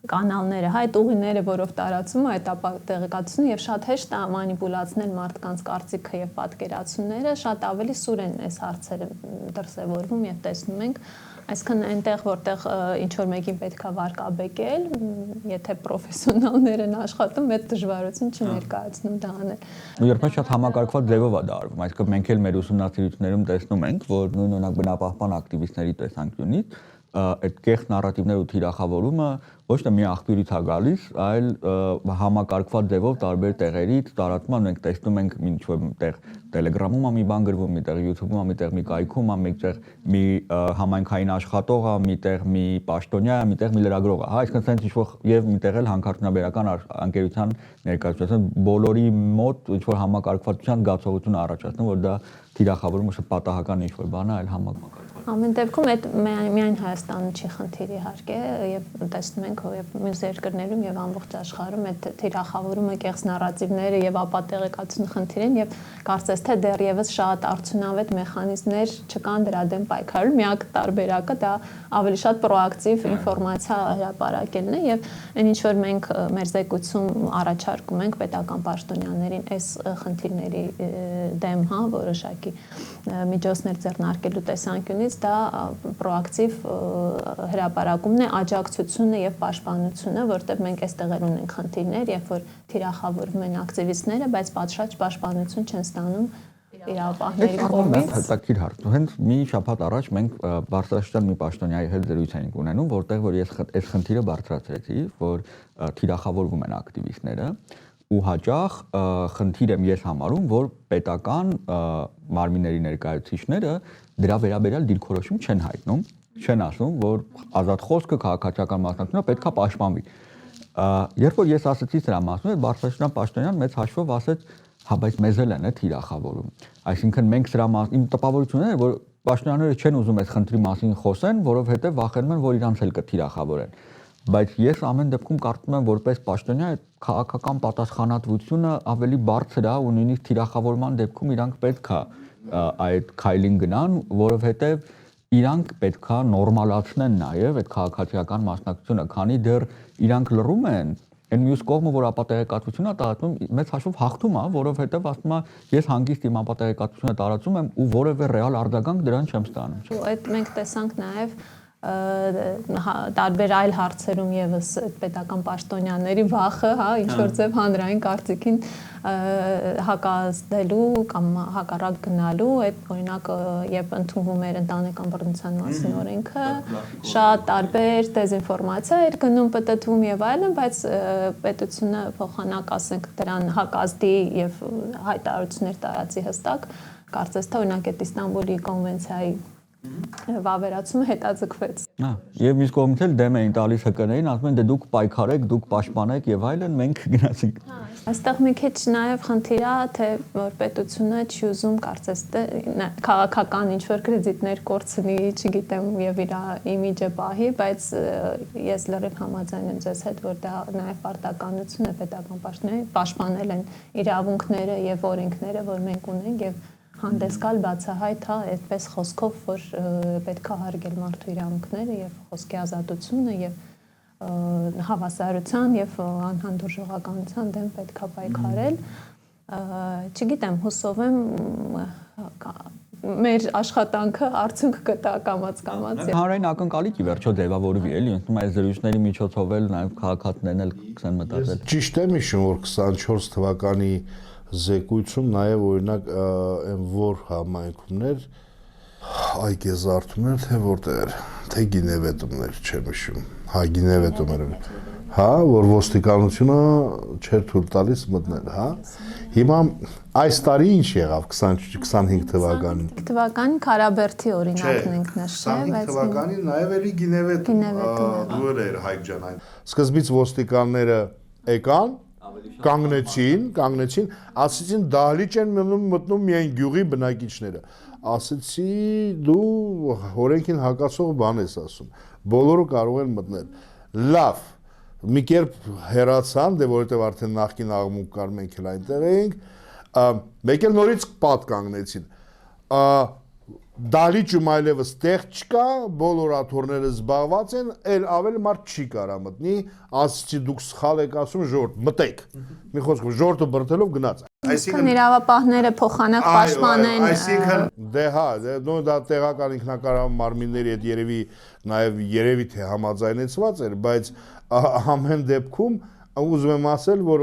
կանալները, հա, այդ ուղիները, որով տարածում է այդ ապատեղեկատվությունը եւ շատ հեշտ է մանիպուլացնել մարդկանց կարծիքը եւ պատկերացումները, շատ ավելի սուր են այս հարցերը դրսևորվում եւ տեսնում ենք, այսինքն այնտեղ որտեղ ինչ որ մեկին պետքա վարկաբեկել, եթե պրոֆեսիոնալներ են աշխատում, այդ դժվարություն չներկայացնում դա անել։ Ու երբեմն շատ համակարգված ձևով է դա արվում, այսինքն մենք էլ մեր ուսումնասիրություններում տեսնում ենք, որ նույն օրինակ բնապահպան ակտիվիստների տեսանկյունից այդ կեղծ նարատիվներ ու թիրախավորումը ոչ թե մի աղբյուրից է գալիս, այլ համակարգված ձևով տարբեր տեղերից տարածում են, մենք տեսնում ենք ինչ-որ տեղ Telegram-ում է մի բան գրվում, միտեղ YouTube-ում է, միտեղ մի կայքում է, միտեղ մի համայնքային աշխատող է, միտեղ մի պաշտոնյա է, միտեղ մի լրագրող է, հա, այսինքն sense ինչ-որ եւ միտեղ էլ հանքարդյունաբերական ընկերության ներկայացուցիչ, բոլորի մոտ ինչ-որ համակարգվածության զգացողություն առաջացնում, որ դա թիրախավորումը շատ պատահական ինչ-որ բան է, այլ համակարգված։ Ամեն դեպքում այդ միայն Հայաստանը չի խնդիր իհարկե եւ տեսնում ենք եւ մյուս երկրներում եւ ամբողջ աշխարհում այդ թիրախավորումը, կեղծ նարատիվները եւ ապատեղեկատվությունը խնդիր են եւ կարծես թե դեռևս շատ արդյունավետ մեխանիզմներ չկան դրա դեմ պայքարելու։ Միակ տարբերակը դա ավելի շատ պրոակտիվ ինֆորմացիա հրապարակելն է եւ այն ինչ որ մենք մեր զեկույցում առաջարկում ենք պետական պաշտոնյաներին այս խնդիրների դեմ, հա, որոշակի միջոցներ ձեռնարկելու տեսանկյունից դա պրոակտիվ հրապարակումն է, աջակցությունը եւ պաշտպանությունը, որտեղ մենք այստեղ ունենք խնդիրներ, երբ որ թիրախավորվում են ակտիվիստները, բայց պատշաճ պաշտպանություն չեն ստանում իրավապահների կողմից։ Հետաքրքիր հարց։ Հենց մի շաբաթ առաջ մենք Բարսաշտյան մի պաշտոնյայի հետ զրույց էինք ունենում, որտեղ որ ես այս խնդիրը բարձրացրեցի, որ թիրախավորվում են ակտիվիստները ու հաճախ խնդիր եմ ես համարում, որ պետական մարմինների ներկայացուցիչները դրա վերաբերյալ դիրքորոշում չեն հայտնում, չեն ասում, որ ազատ խոսքը, քաղաքացիական մասնակցությունը պետքա պաշտպանվի։ Երբ որ ես ասացի սրա մասին, Բարսաշտյան պաշտոնյան մեծ հաշվով ասեց, հա, բայց մեզ էլ են թիրախավորում։ Այսինքն մենք սրա մասին իմ տպավորությունն է, որ պաշտոնյաները չեն ուզում այս խնդրի մասին խոսեն, որովհետև վախենում են, որ իրանց էլ կթիրախավորեն։ Բայց ես ամեն դեպքում կարծում եմ, որպես պաշտոնյա այդ քաղաքական պատասխանատվությունը ավելի բարձր է ու նույնիսկ թիրախավորման դեպքում իրանք պետքա այդ քայլին գնան, որովհետև իրանք պետքա նորմալացնեն նաև այդ քաղաքացիական մասնակցությունը, քանի դեռ իրանք լռում են, այն մյուս կողմը, որ ապատեղեկատվությունը տարածում, մեծ հաշվով հաղթում է, որովհետև ասում է, ես հանգիստ իմ ապատեղեկատվությունը տարածում եմ ու որևէ ռեալ արձագանք դրան չեմ ստանում։ Ու այդ մենք տեսանք նաև տարբեր այլ հարցերում եւս պետական պաշտոնյաների վախը, հա, ինչ որ ձև հանրային կարծիքին հակազդելու կամ հակառակ գնալու, այդ օրինակ երբ ընդունվում էր ընտանեկան բռնության մասին օրենքը, շատ տարբեր դեզինֆորմացիա էր գնում ՊՏԹ-ում եւ այլն, բայց պետությունը փոխանակ, ասենք, դրան հակազդի եւ հայտարարություններ տարածի հստակ, կարծես թե օրինակ այդ Իստանբուլի կոնվենցիայի վավերացումը հետաձգվեց։ Եվ մյուս կողմից էլ դեմ էին տալիս ՀԿ-ներին, ասում են դե դուք պայքարեք, դուք պաշտպանեք եւ այլն, մենք գնացինք։ Այստեղ մի քիչ նաեւ խնդիր է, թե որ պետությունը չի ուզում կարծես թե քաղաքական ինչ որ կրեդիտներ կորցնի, չգիտեմ, եւ իր իմիջը պահի, բայց ես լրիվ համաձայն եմ ձեզ հետ, որ դա նաեւ պարտականություն է պետական պաշտպանների պաշտպանել են իրավունքները եւ օրենքները, որ մենք ունենք եւ հանդես գալ բացահայտ, հա, այդպես խոսքով, որ պետք է հարգել մարդու իրավունքները եւ խոսքի ազատությունը եւ հավասարության եւ անհանդուրժողականության դեմ պետք է պայքարել։ Չգիտեմ, հուսով եմ մեր աշխատանքը արդյունք կտա կամաց։ Հանրային ակնկալիք ի վերջո ձևավորվի, էլի, ըստ այս զրույցների միջոցով էլ նաեւ քաղաքացիներն էլ կսեն մտածել։ Ճիշտ եմ հիշում, որ 24 թվականի զեկույցում նաև օրինակ այն որ համայնքումներ այգեզարդումներ թե որտեղ թե գինեվետումներ չեմ հիշում, հա գինեվետումներ, հա որ ոստիկանությունը չէր թույլ տալիս մտնել, հա հիմա այս տարի ինչ եղավ 25 թվականին թվականին Քարաբերդի օրինակն ենք նշել, 25 թվականին նաև էլի գինեվետում դուր էր Հայկ ջան այն սկզբից ոստիկանները եկան կանգնեցին, ասեցին դահլիճ են մտնում միայն գյուղի բնակիչները։ Ասեցի դու օրենքին հակասող բան ես ասում։ Բոլորը կարող են մտնել։ Լավ, մի կերպ հեռացան, դե որովհետև արդեն նախկին աղմուկ կար, մենք էլ այնտեղ էինք, մեկ էլ նորից պատ կանգնեցին։ Դահլիճում այլևս տեղ չկա, բոլոր աթոռները զբաղված են, էլ ավելի մարդ չի կարա մտնի, ասեցի դուք սխալ եք ասում, ժողովուրդ, մտեք։ Մի խոսքով ժողովուրդը բրդելով գնաց։ Այսինքն իրավապահները փոխանակ պաշտպանեն։ Այսինքն դե հա, դա տեղական ինքնակառավարման մարմինների հետ երևի թե համաձայնեցված էր, բայց ամեն դեպքում ուզում եմ ասել, որ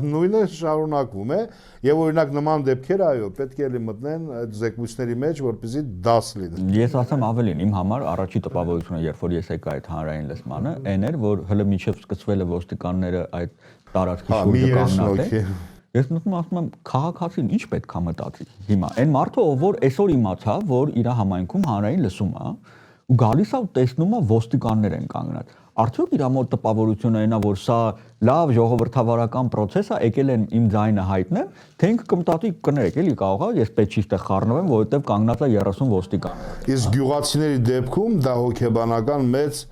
նույնը շարունակվում է եւ օրինակ նման դեպքեր այո պետք է մտնեն այդ զեկույցների մեջ, որպեսզի դաս լինի։ Ես ասեմ ավելին, իմ համար առաջի տպավորությունը, երբ որ ես եկա այդ հանրային լսմանը, այն էր, որ հələ միջև սկսվել է ոստիկանները այդ տարածքի շուրջը կանգնած։ Ես նույնիսկ ասում եմ, քաղաքացին ինչ պետք է մտածի հիմա։ Այն մարդը, որ այսօր իմացա, որ իր համայնքում հանրային լսում է, ու գալիս է ու տեսնում է ոստիկաններ են կանգնած։ Արդյոք իր մոտ տպավորությունը այնա, որ սա լավ ժողովրդավարական process է, եկել են իմ ձայնը հայտնեմ, թե ինքը կմտածի կներեք, էլի կարող է, ես պետք չի ստեղ խառնվեմ, որովհետև կանգնած է 30 ոստիկան։ Իսկ գյուղացիների դեպքում դա հոգեբանական մեծ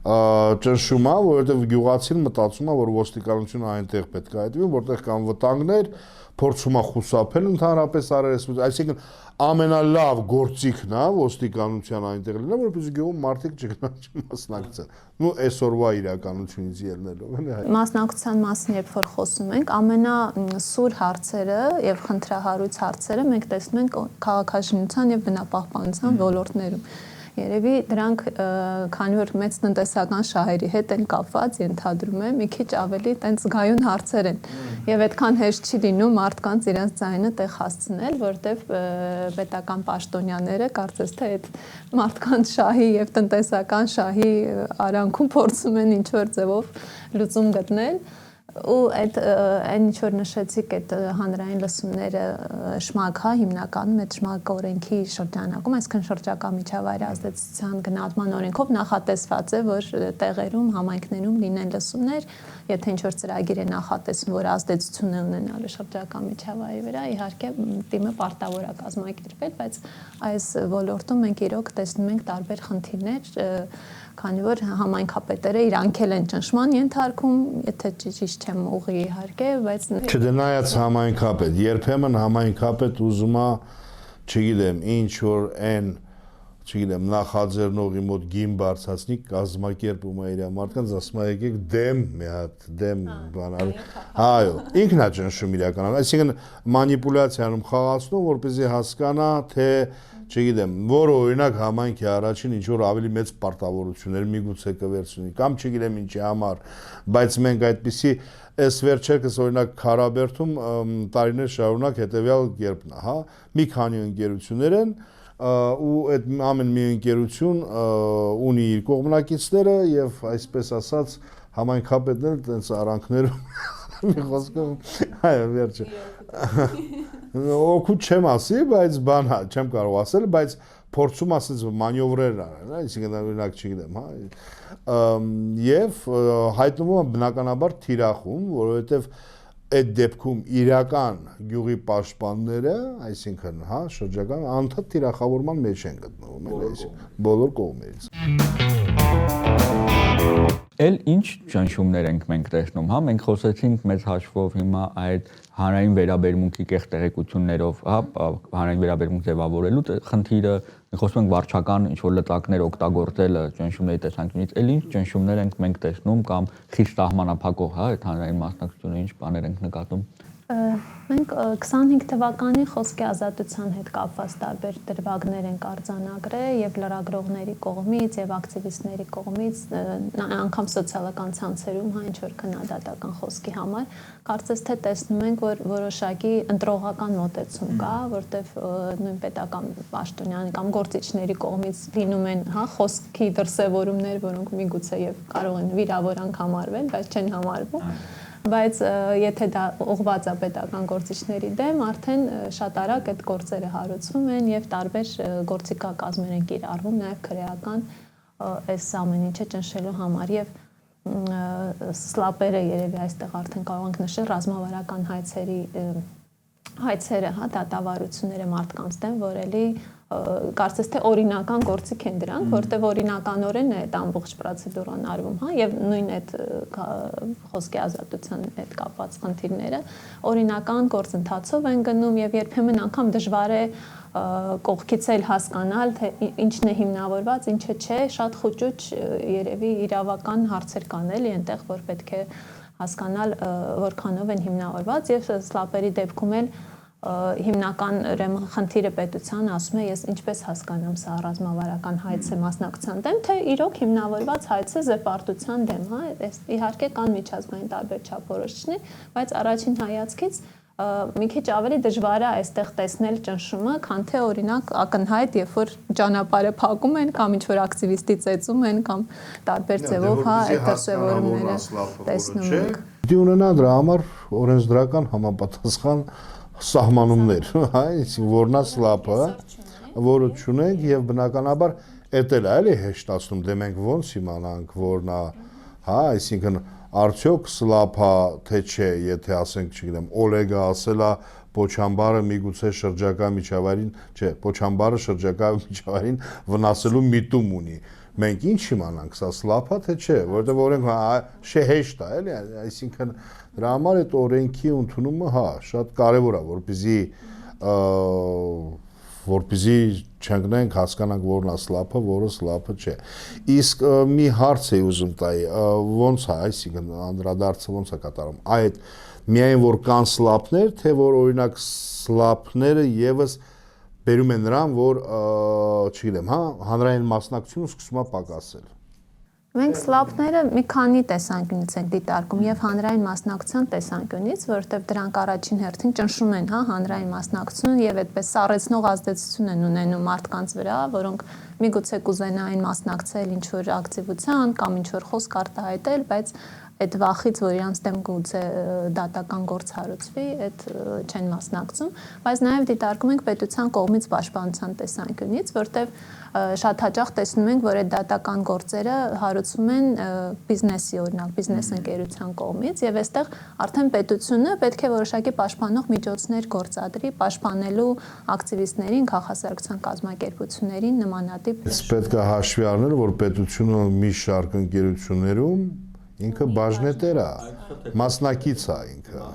ճնշում է, որովհետև գյուղացին մտածում է, որ ոստիկանությունը այնտեղ պետք է հայտնվի, որտեղ կան վտանգներ, փորձում է խուսափել ընդհանրապես արարեսություն, այսինքն ամենալավ գործիքն է ոստիկանության այնտեղ լինելը, որպեսզի գյուղում մարդիկ չմասնակցեն։ Նու այսօրվա իրականությունից ելնելով, էլի։ Մասնակցության մասին երբ որ խոսում ենք, ամենասուր հարցերը եւ խնդրահարույց հարցերը մենք տեսնում ենք քաղաքաշինության եւ բնապահպանության ոլորտներում։ Երևի դրանք քանի որ մեծ տնտեսական շահերի հետ են կապված, ենթադրում եմ, մի քիչ ավելի տենց զգայուն հարցեր են։ Եվ այդքան հեշտ չի լինում մարդկանց իրենց ձայնը տեղ հասցնել, որտեվ պետական պաշտոնյաները կարծես թե այդ մարդկանց շահի եւ տնտեսական շահի արանքում փորձում են ինչ որ ձևով լուծում գտնել։ Ու այդ այն ինչ որ նշեցիք այդ հանրային լսումները շմակ հա հիմնականում այդ շմակ օրենքի շրջանակում, այսինքն շրջակա միջավայրի ազդեցության գնահատման օրենքով նախատեսված է, որ տեղերում, համայնքներում լինեն լսումներ, եթե ինչ որ ծրագիր է նախատեսվում, որ ազդեցություն է ունենալու շրջակա միջավայրի վրա, իհարկե թիմը պարտավոր է կազմակերպել, բայց այս ոլորտում մենք իրոք տեսնում ենք տարբեր խնդիրներ, քանի որ համայնքապետերը իրանք էլ են ճնշման ենթարկում, եթե ճիշտ չեմ ուղի իհարկե, բայց չդնայած համայնքապետ, երբեմն համայնքապետ ուզում է, չգիտեմ, ինչ որ այն, չգիտեմ, նախաձեռնողի մոտ գին բարձրացնի, կազմակերպում է իր մարդկանց, ասում է եկեք դեմ մի հատ, դեմ բանալ։ Այո, ինքն է ճնշում իրականանում, այսինքն մանիպուլյացիանում խաղացնում, որպեսզի հասկանա, թե չգիտեմ, որ օրինակ համայնքի առաջին ինչ որ ավելի մեծ պարտավորություններ միգուցե կվերցնի կամ չգիտեմ ինչի համար, բայց մենք այդպիսի այս վերջերս օրինակ Քարաբերդում տարիներ շարունակ հետեւյալ կերպն է, հա, մի քանի ընկերություններ են ու այդ ամեն մի ընկերություն ունի իր կողմնակիցները եւ այսպես ասած համայնքապետները տենց արանքներում մի խոսքով այո վերջը օգուտ չեմ ասի, բայց բան հա չեմ կարող ասել, բայց փորձում ասած մանյովրեր արել, այսինքն օրինակ չգիտեմ, հա եւ հայտնվում է բնականաբար թիրախում, որովհետեւ այդ դեպքում իրական գյուղի պաշտպանները, այսինքն, հա, շրջական անդադ թիրախավորման մեջ են գտնվում, բոլոր կողմերից։ Էլ ինչ ճնշումներ ենք մենք տեսնում, հա, մենք խոսեցինք մեծ հաշվով հիմա այդ հանրային վերաբերմունքի կեղծ տեղեկություններով, հա, հանրային վերաբերմունք ձևավորելու խնդիրը, մենք խոսում ենք վարչական ինչ որ լծակներ օգտագործելը ճնշումների տեսանկյունից, էլ ինչ ճնշումներ ենք մենք տեսնում կամ խիստ սահմանափակող, հա, այդ հանրային մասնակցությունը ինչ բաներ ենք նկատում։ Մենք 25 թվականի խոսքի ազատության հետ կապված տարբեր դրվագներ ենք արձանագրել եւ լրագրողների կողմից եւ ակտիվիստների կողմից, անգամ սոցիալական ցանցերում, հա, ինչ որ քննադատական խոսքի համար, կարծես թե տեսնում ենք, որ որոշակի ընտրողական մոտեցում կա, որտեվ նույն պետական պաշտոնյանի կամ գործիչների կողմից լինում են, հա, խոսքի դրսևորումներ, որոնք միգուցե եւ կարող են վիրավորանք համարվել, բայց չեն համարվում։ Բայց եթե դա ուղղված է պետական գործիչների դեմ, արդեն շատ արագ այդ գործերը հարուցվում են եւ տարբեր գործիքակազմեր են կիրառվում նաեւ քրեական այս ամեն ինչը ճնշելու համար եւ սլապերը երևի այստեղ արդեն կարող ենք նշել ռազմավարական հայցերը, հա, դատավարությունները մարդկանց դեմ, որ էլի կարծես թե օրինական գործիք են դրանք, որտեղ օրինականորեն է այդ ամբողջ պրոցեդուրան արվում, հա, եւ նույն այդ խոսքի ազատության հետ կապված խնդիրները օրինական գործընթացով են գնում եւ երբեմն անգամ դժվար է կողքից էլ հասկանալ, թե ինչն է հիմնավորված, ինչը չէ, շատ խոճուճ երևի իրավական հարցեր կան էլի այնտեղ, որ պետք է հասկանալ որքանով են հիմնավորված եւ սլապերի դեպքում էլ հիմնական խնդիրը պետության ասում է ես ինչպես հասկանամ սա ռազմավարական հայց է մասնակցության դեմ, թե իրոք հիմնավորված հայց է զեպարտության դեմ, հա, իհարկե կան միջազգային տարբեր չափորոշիչներ, բայց առաջին հայացքից մի քիչ ավելի դժվար է այստեղ տեսնել ճնշումը, քան թե օրինակ ակնհայտ, երբ որ ճանապարհը փակում են կամ ինչ որ ակտիվիստի ծեծում են կամ տարբեր ձևով, հա, այդ դրսևորումները տեսնում ենք։ Դի ունենա դրա համար օրենսդրական համապատասխան սահմանումներ, հա, այսինքն որնա սլապը, որը չունենք եւ բնականաբար էտել է էլի հեշտացնում, դե մենք ոնց իմանանք որնա, հա, այսինքն արդյոք սլապա թե չէ, եթե ասենք, չգիտեմ, Օլեգը ասելա Պոչամբարը միգուցե շրջակա միջավայրին, չէ, Պոչամբարը շրջակա միջավայրին վնասելու միտում ունի։ Մենք ինչ իմանանք, սա սլապա թե չէ, որովհետեւ օրենք հեշտ է, էլի, այսինքն դրա համար այդ օրենքի ընդունումը, հա, շատ կարեւոր է, որպեսզի չընկնենք, հասկանանք որն է սլապը, որը սլապը չէ։ Իսկ մի հարց է ուզում տալ, ոնց է, այսինքն անդրադարձը ոնց է կատարում։ Այդ միայն որ կան սլապներ, թե որ օրինակ սլապները եւս բերում են նրան, որ չգիտեմ, հա, հանրային մասնակցությունը սկսում է պակասել։ Մենք սլապները մի քանի տեսանկյունից ենք դիտարկում եւ հանրային մասնակցության տեսանկյունից, որովհետեւ դրանք առաջին հերթին ճնշում են, հա, հանրային մասնակցությունը եւ այդպես սառեցնող ազդեցություն են ունենում մարդկանց վրա, որոնք միգուցե կուզենային մասնակցել ինչ որ ակտիվության կամ ինչ որ խոսք արտահայտել, բայց այդ վախից, որ իրանց դեմ գուցե դատական գործ հարուցվի, այդ չեն մասնակցում, բայց նաև դիտարկում ենք պետության կողմից պաշտպանության տեսանկյունից, որտեղ շատ հաճախ տեսնում ենք, որ այդ դատական գործերը հարուցվում են բիզնեսի, օրինակ բիզնես ընկերության կողմից, եւ այստեղ արդեն պետությունը պետք է որոշակի պաշտպանող միջոցներ գործադրի, պաշտպանելու ակտիվիստներին, քաղաքասարքության կազմակերպություններին նմանատիպ։ Պետք է հաշվի առնել, որ պետությունը մի շարք ընկերություններում ինքը բաժնետեր է, մասնակից է ինքը։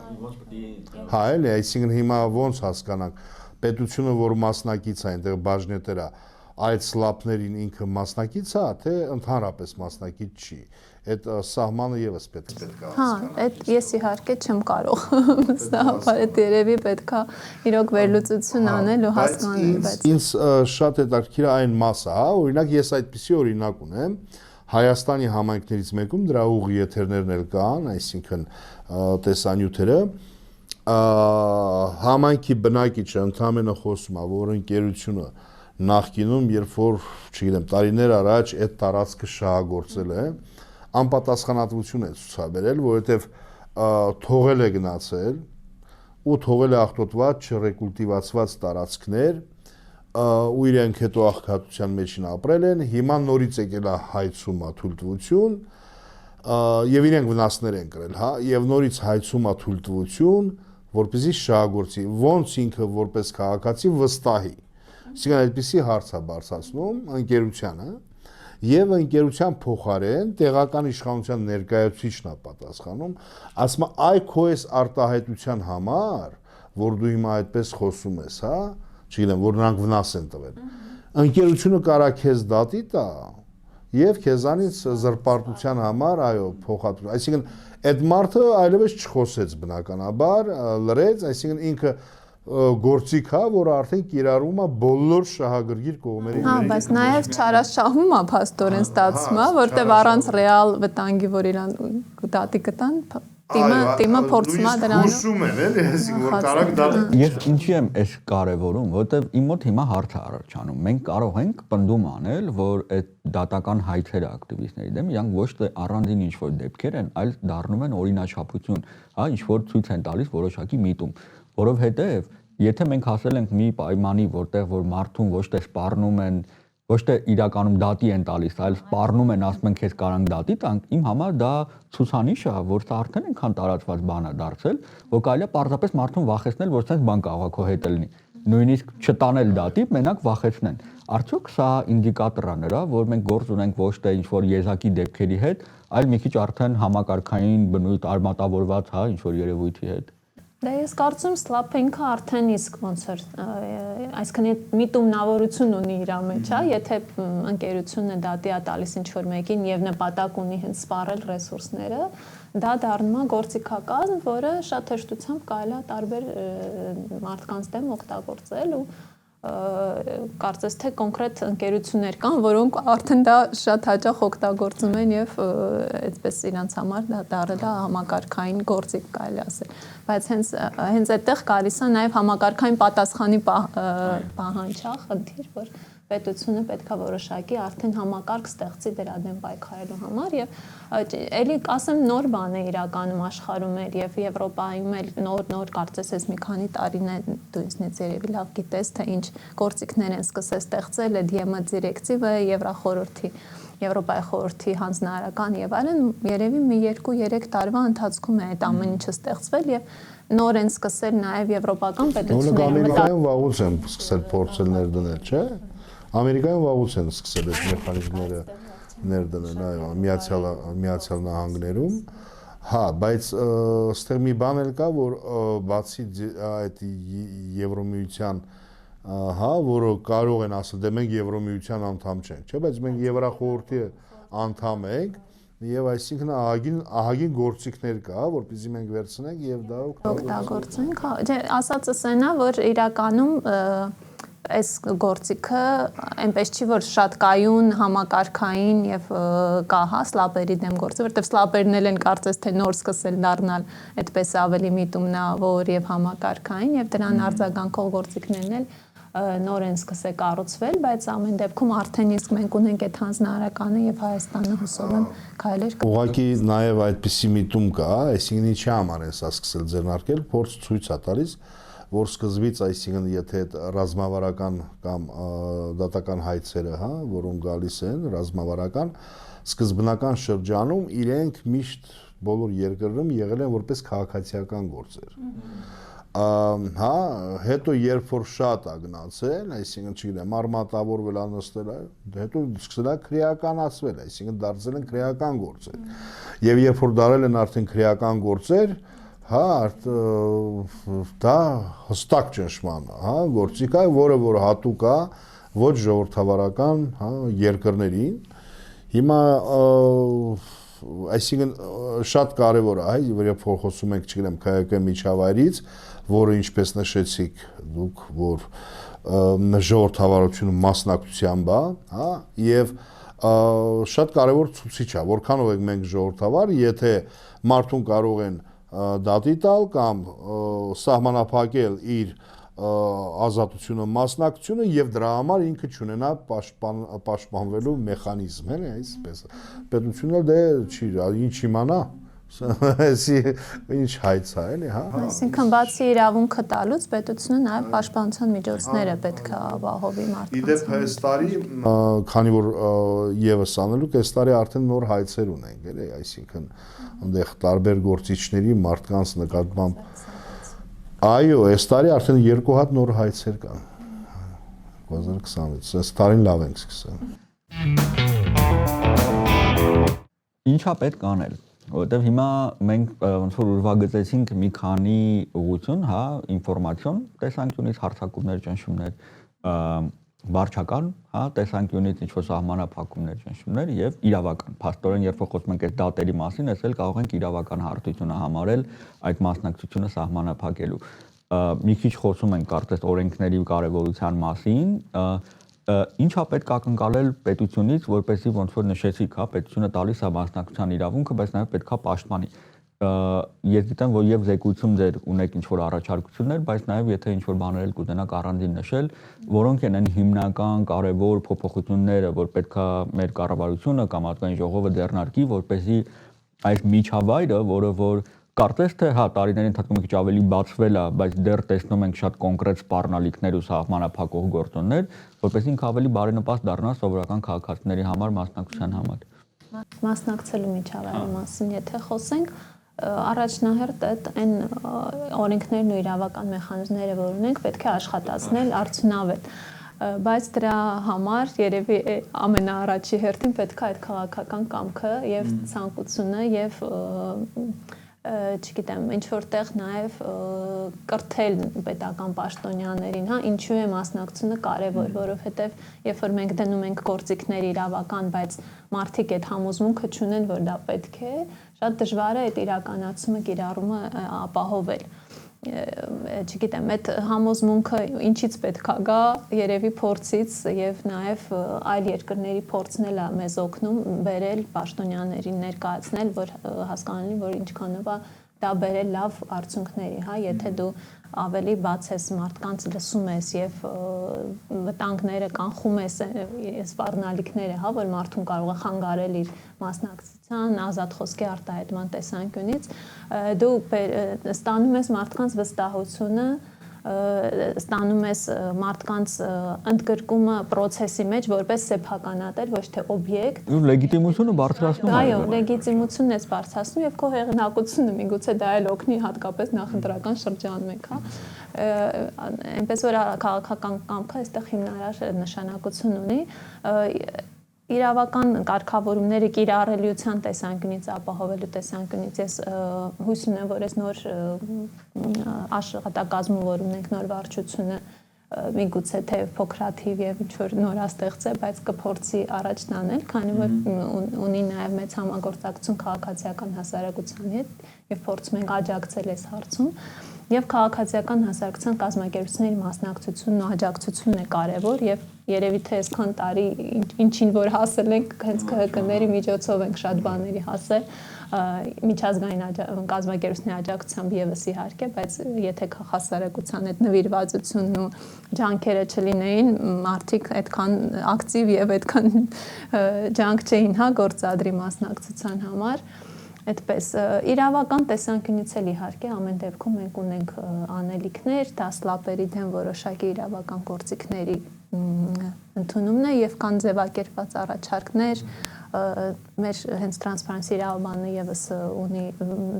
Հա, էլի, այսինքն հիմա ոնց հասկանանք, պետությունը, որ մասնակից է, այնտեղ բաժնետեր է, այդ սլապներին ինքը մասնակից է, թե ընդհանրապես մասնակից չի։ այդ սահմանը եւս պետք է Հա, այդ ես իհարկե չեմ կարող վստահաբար այդ երևի պետքա իրոք վերլուծություն անել ու հասկանալ, բայց ինձ շատ հետաքրքիր է այն մասը, հա, օրինակ ես այդպիսի օրինակ ունեմ Հայաստանի համայնքներից մեկում դրա ուղի եթերներն էլ կան, այսինքն տեսանյութերը համայնքի բնակիչը ընդհանրապես խոսում է, որ ընկերությունը նախկինում, երբ որ, չգիտեմ, տարիներ առաջ այդ տարածքը շահագործել է, անպատասխանատվություն է ցուցաբերել, որովհետև թողել է գնացել ու թողել է աղտոտված, չռեկուլտիվացված տարածքներ ու իրենք հետո աղքատության մեջ ապրել են, հիմա նորից եկել է հայցում թույլտվություն եւ իրենք վնասներ են կրել, հա, եւ նորից հայցում թույլտվություն, որպեսզի շահագործի, ոնց ինքը որպես քաղաքացի վստահի։ Այսինքն այդպիսի հարց է բարձրացնում ընկերությանը եւ ընկերության փոխարեն տեղական իշխանության ներկայացուցիչն է պատասխանում, ասում է այ քո էս արտահայտության համար, որ դու հիմա այդպես խոսում ես, հա, չգիտեմ, որ նրանք վնաս են տվել։ Ընկերությունը կարա քեզ դատի տա եւ քեզանից զրպարտության համար, այո, փոխադրում։ Այսինքն այդ մարդը այլևս չխոսեց բնականաբար, լրեց, այսինքն ինքը գործիք է, որը արդեն կիրառում է բոլոր շահագրգիռ կողմերի։ Հա, բայց նաև չարաշահում է փաստորեն ստացվում է, որտեղ առանց ռեալ վտանգի, որ իրան դատի կտան, Տիմը փորձում է դրանով։ Հուսում են, էլի, այսինքն որ կարակ դատի։ Ես ինչի եմ այս կարևորում, որովհետև իմ մոտ հիմա հարց է առաջանում։ Մենք կարող ենք պնդում անել, որ այդ դատական հայցերը ակտիվիստների դեմ իրանք ոչ թե առանձին ինչ-որ դեպքեր են, այլ դառնում են օրինաչափություն, հա, ինչ-որ ցույց են տալիս որոշակի միտում, որովհետև եթե մենք հասել ենք մի պայմանի, որտեղ որ մարդուն ոչ թե սպառնում են, ոչ թե իրականում դատի են տալիս, այլ սպառնում են, ասում են քեզ կարանք դատի տանք, իմ համար դա ցուցանիշ է, որ սա արդեն այնքան տարածված բան է դարձել, որ կարելի է պարզապես մարդուն վախեցնել, որ sense բան կարող է քո հետ լինի։ Նույնիսկ չտանել դատի, մենակ վախեցնեն։ Արդյոք սա ինդիկատոր է նրա, որ մենք գործ ունենք ոչ թե ինչ-որ եզակի դեպքերի հետ, այլ մի քիչ արդեն համակարգային բնույթ արմատավորված, հա, ինչ-որ երևույթի հետ։ Դե ես կարծում Slap-ը արդեն իսկ ոնց էր, այսինքն միտումնավորություն ունի իր մեջ, հա, եթե ընկերությունը դատի է տալիս ինչ-որ մեկին եւ նպատակ ունի հենց սպառել ռեսուրսները, դա դառնում է գործիքակազմ, որը շատ հեշտությամբ կարելի է տարբեր մարդկանց դեմ օգտագործել ու կարծես թե կոնկրետ ընկերություններ կան, որոնք արդեն դա շատ հաճախ օգտագործում են եւ այդպես իրանց համար դա դառել է համակարգային գործիք կարելի ասել, բայց հենց այդտեղ գալիս է նաեւ համակարգային պատասխանի պահանջա, խնդիր, որ պետությունը պետքա որոշակի արդեն համակարգ ստեղծի դրա դեմ պայքարելու համար եւ էլի ասեմ նոր բան է իրականում աշխարհում էր եւ Եվրոպայում էլ նոր կարծես ես մի քանի տարիներ դու ինձնից երևի լավ գիտես թե ինչ գործիքներ են սկսել ստեղծել այդ ԵՄ դիրեկտիվը Եվրոպայի խորհրդի հանձնարարական եւ այլն երևի մի 2-3 տարվա ընթացքում է այդ ամեն ինչը ստեղծվել եւ նոր են սկսել նաեւ եվրոպական պետությունները Ամերիկայում վաղուց են սկսել փորձել ներդնել, չէ՞։ Ամերիկայում վաղուց են սկսել այդ մեխանիզմները ներդնել, այո, Միացյալ Նահանգներում, հա, բայց այստեղ մի բան էլ կա, որ բացի այդ Եվրոմիության, հա, որը կարող են ասել, դե մենք Եվրոմիության անդամ չենք, չէ՞, բայց մենք Եվրախորհրդի անդամ ենք, եւ այսինքն ահագին գործիքներ կա, որպեսզի մենք վերցնենք եւ դա օգտագործենք, հա, ասածս այնա, որ իրականում այս գործիքը այնպես չի որ շատ կայուն համակարգային եւ կա հա սլապերի դեմ գործը, որտեղ սլապերն են կարծես թե նոր սկսել դառնալ այդպես ավելի միտումնավոր եւ համակարգային եւ դրան արձագանքող գործիքներն էլ նոր են սկսել կառուցվել, բայց ամեն դեպքում արդեն իսկ մենք ունենք այդ հանձնարարականը եւ Հայաստանը հուսով եմ քայլեր կա։ Ուղղակի նաեւ այդպիսի միտում կա, այսինքն ինչի համար են սա սկսել ձեռնարկել, փորձ ցույց է տալիս, որ սկզբից, այսինքն եթե այդ ռազմավարական կամ դատական հայցերը, հա, որոնք գալիս են ռազմավարական, սկզբնական շրջանում իրենք միշտ բոլոր երկրներում եղել են որպես քաղաքացիական գործեր։ Հա, հետո երբ որ շատ է գնացել, այսինքն չգիտեմ, արմատավորվել է նստել, հետո սկսել է քրեականացվել, այսինքն դարձել են քրեական գործեր։ Եվ երբ որ դարել են արդեն քրեական գործեր, հա, դա հստակ ճնշման, հա, գործիք է, որը որ հատուկ է ոչ ժողովրդավարական, հա, երկրներին։ Հիմա այսինքն շատ կարևոր է, երբ որ խոսում ենք, չգիտեմ, ԿՀԿ միջավայրից, որը ինչպես նշեցիք դուք, որ ժողովրդավարությունը մասնակցությամբ է, հա, եւ շատ կարևոր ցուցիչ է, որքանով ենք մենք ժողովրդավար, եթե մարդուն կարող են դատի տալ կամ սահմանափակել իր ազատությունը, մասնակցությունը եւ դրա համար ինքը չունենա պաշտպանվելու մեխանիզմ, էլի, այսպես։ Պետությունը դե չի, ինչ իմանա, ինչ հայց է, էլի, հա։ Այսինքն բացի իրավունքը տալուց պետությունը նաեւ պաշտպանության միջոցները պետք է ապահովի մարդկանց։ Իդեպ այս տարի, քանի որ եւս անելուք, այս տարի արդեն նոր հայցեր ունենք, էլի, այսինքն այնտեղ տարբեր գործիչների մարդկանց նկատմամբ Այո, այս տարի արդեն 2 հատ նոր հայցեր կան 2026, այս տարին լավ ենք սկսել։ Ինչա պետք անել, որովհետև հիմա մենք ոնց որ ուրվագծեցինք մի քանի ուղղություն, հա, ինֆորմացիոն տեսանկյունից հարձակումներ, ճնշումներ, վարչական, հա, տեսանկյունից ինչ-որ սահմանափակումներ, ճնշումներ եւ իրավական։ Փաստորեն, երբ որ խոսում ենք այս դատերի մասին, ես էլ կարող ենք իրավական հարթությունը համարել այդ մասնակցությունը սահմանափակելու։ Մի քիչ խոսում ենք կարծես օրենքների կարևորության մասին, ինչա պետք ակնկալել պետությունից, որպեսզի ոնց որ նշեցիք, հա, պետությունը տալիս է մասնակցության իրավունքը, բայց նաեւ պետքա պաշտպանի։ Ես գիտեմ, որ եւ զեկույցում ձեր ունեք ինչ-որ առաջարկություններ, բայց նաեւ եթե ինչ-որ բաներ էլ կուզենաք առանձին նշել, որոնք են այն հիմնական կարևոր փոփոխությունները, որ պետքա մեր կառավարությունը կամ ազգային ժողովը ձեռնարկի, որպեսզի այս միջավայրը, որը որ կարծես թե հա տարիների ընթացքում մի քիչ ավելի բացվել է, բայց դեռ տեսնում ենք շատ կոնկրետ սպառնալիքներ ու սահմանափակող գործոններ, որպեսզի ինքը ավելի բարենպաստ դառնա սովորական քաղաքացիների համար, մասնակցության համար։ Մասնակցելու միջավայրի մասին եթե խոսենք, առաջնահերթ այն օրենքներն ու իրավական մեխանիզմները, որ ունենք, պետք է աշխատացնել արդյունավետ, բայց դրա համար երևի ամենաառաջի հերթին պետք է այդ քաղաքական կամքը եւ ցանկությունը եւ չգիտեմ, ինչ որտեղ նաև կրթել պետական պաշտոնյաներին, հա, ինչու է մասնակցությունը կարևոր, որովհետև երբ որ մենք դնում ենք գործիքներ իրավական, բայց մարդիկ այդ համոզմունքը չունեն, որ դա պետք է, շատ դժվար է այդ իրականացումը, կիրառումը ապահովել։ Չգիտեմ, այդ համոզմունքը ինչից պետք է գա, երևի փորձից եւ նաեւ այլ երկրների փորձն էլ է մեզ օգնում բերել պաշտոնյաներին ներկայացնել, որ հասկանալի որ ինչքանով է դա բերել լավ արդյունքների, հա, եթե դու ավելի բաց ես մարդկանց լսում ես եւ վտանգները կանխում ես սպառնալիքները, հա, որ մարդուն կարող է խանգարել իր մասնակցության, ազատ խոսքի արտահայտման տեսանկյունից, դու ստանում ես մարդկանց վստահությունը, ստանում ես մարդկանց ընդգրկումը process-ի մեջ որպես սեփականատեր, ոչ թե օբյեկտ։ Ու լեգիտիմությունը բարձրացնում է։ Այո, լեգիտիմությունն է բարձրացնում եւ քո հեղինակությունը միգուցե դա էլ օգնի հատկապես նախընտրական շրջանում եք, հա։ Այնպես որ քաղաքական կամքը այստեղ հիմնարար նշանակություն ունի։ Իրավական կարգավորումները կիրառելիության տեսանկյունից, ապահովելու տեսանկյունից ես հույս ունեմ, որ այս նոր աշխատակազմում, որ ունենք նոր վարչությունը, միգուցե թե փոքրաթիվ եւ ինչ որ նորաստեղծ է, բայց կփորձի առաջ տանել, քանի որ ունի նաեւ մեծ համագործակցություն քաղաքացիական հասարակության հետ եւ փորձում ենք աջակցել այս հարցում։ Եվ քաղաքացիական հասարակության կազմակերպությունների մասնակցությունն ու աջակցությունն է կարևոր եւ երևի թե այսքան տարի ինչին որ հասել ենք հենց ԿՀԿ-ների միջոցով ենք շատ բաների հասել միջազգային կազմակերպությունների աջակցությամբ եւս իհարկե, բայց եթե հասարակության այդ նվիրվածությունն ու ջանքերը չլինեին, մարդիկ այդքան ակտիվ եւ այդքան ջանք չէին, հա, գործադրի մասնակցության համար։ Այդպես իրավական տեսանկյունից էլ իհարկե ամեն դեպքում մենք ունենք անելիքներ, դասլապերի դեմ որոշակի իրավական գործիքների ընդունումն է եւ կան ձևակերպված առաջարկներ, մեր հենց Transparency իրավաբանը եւս ունի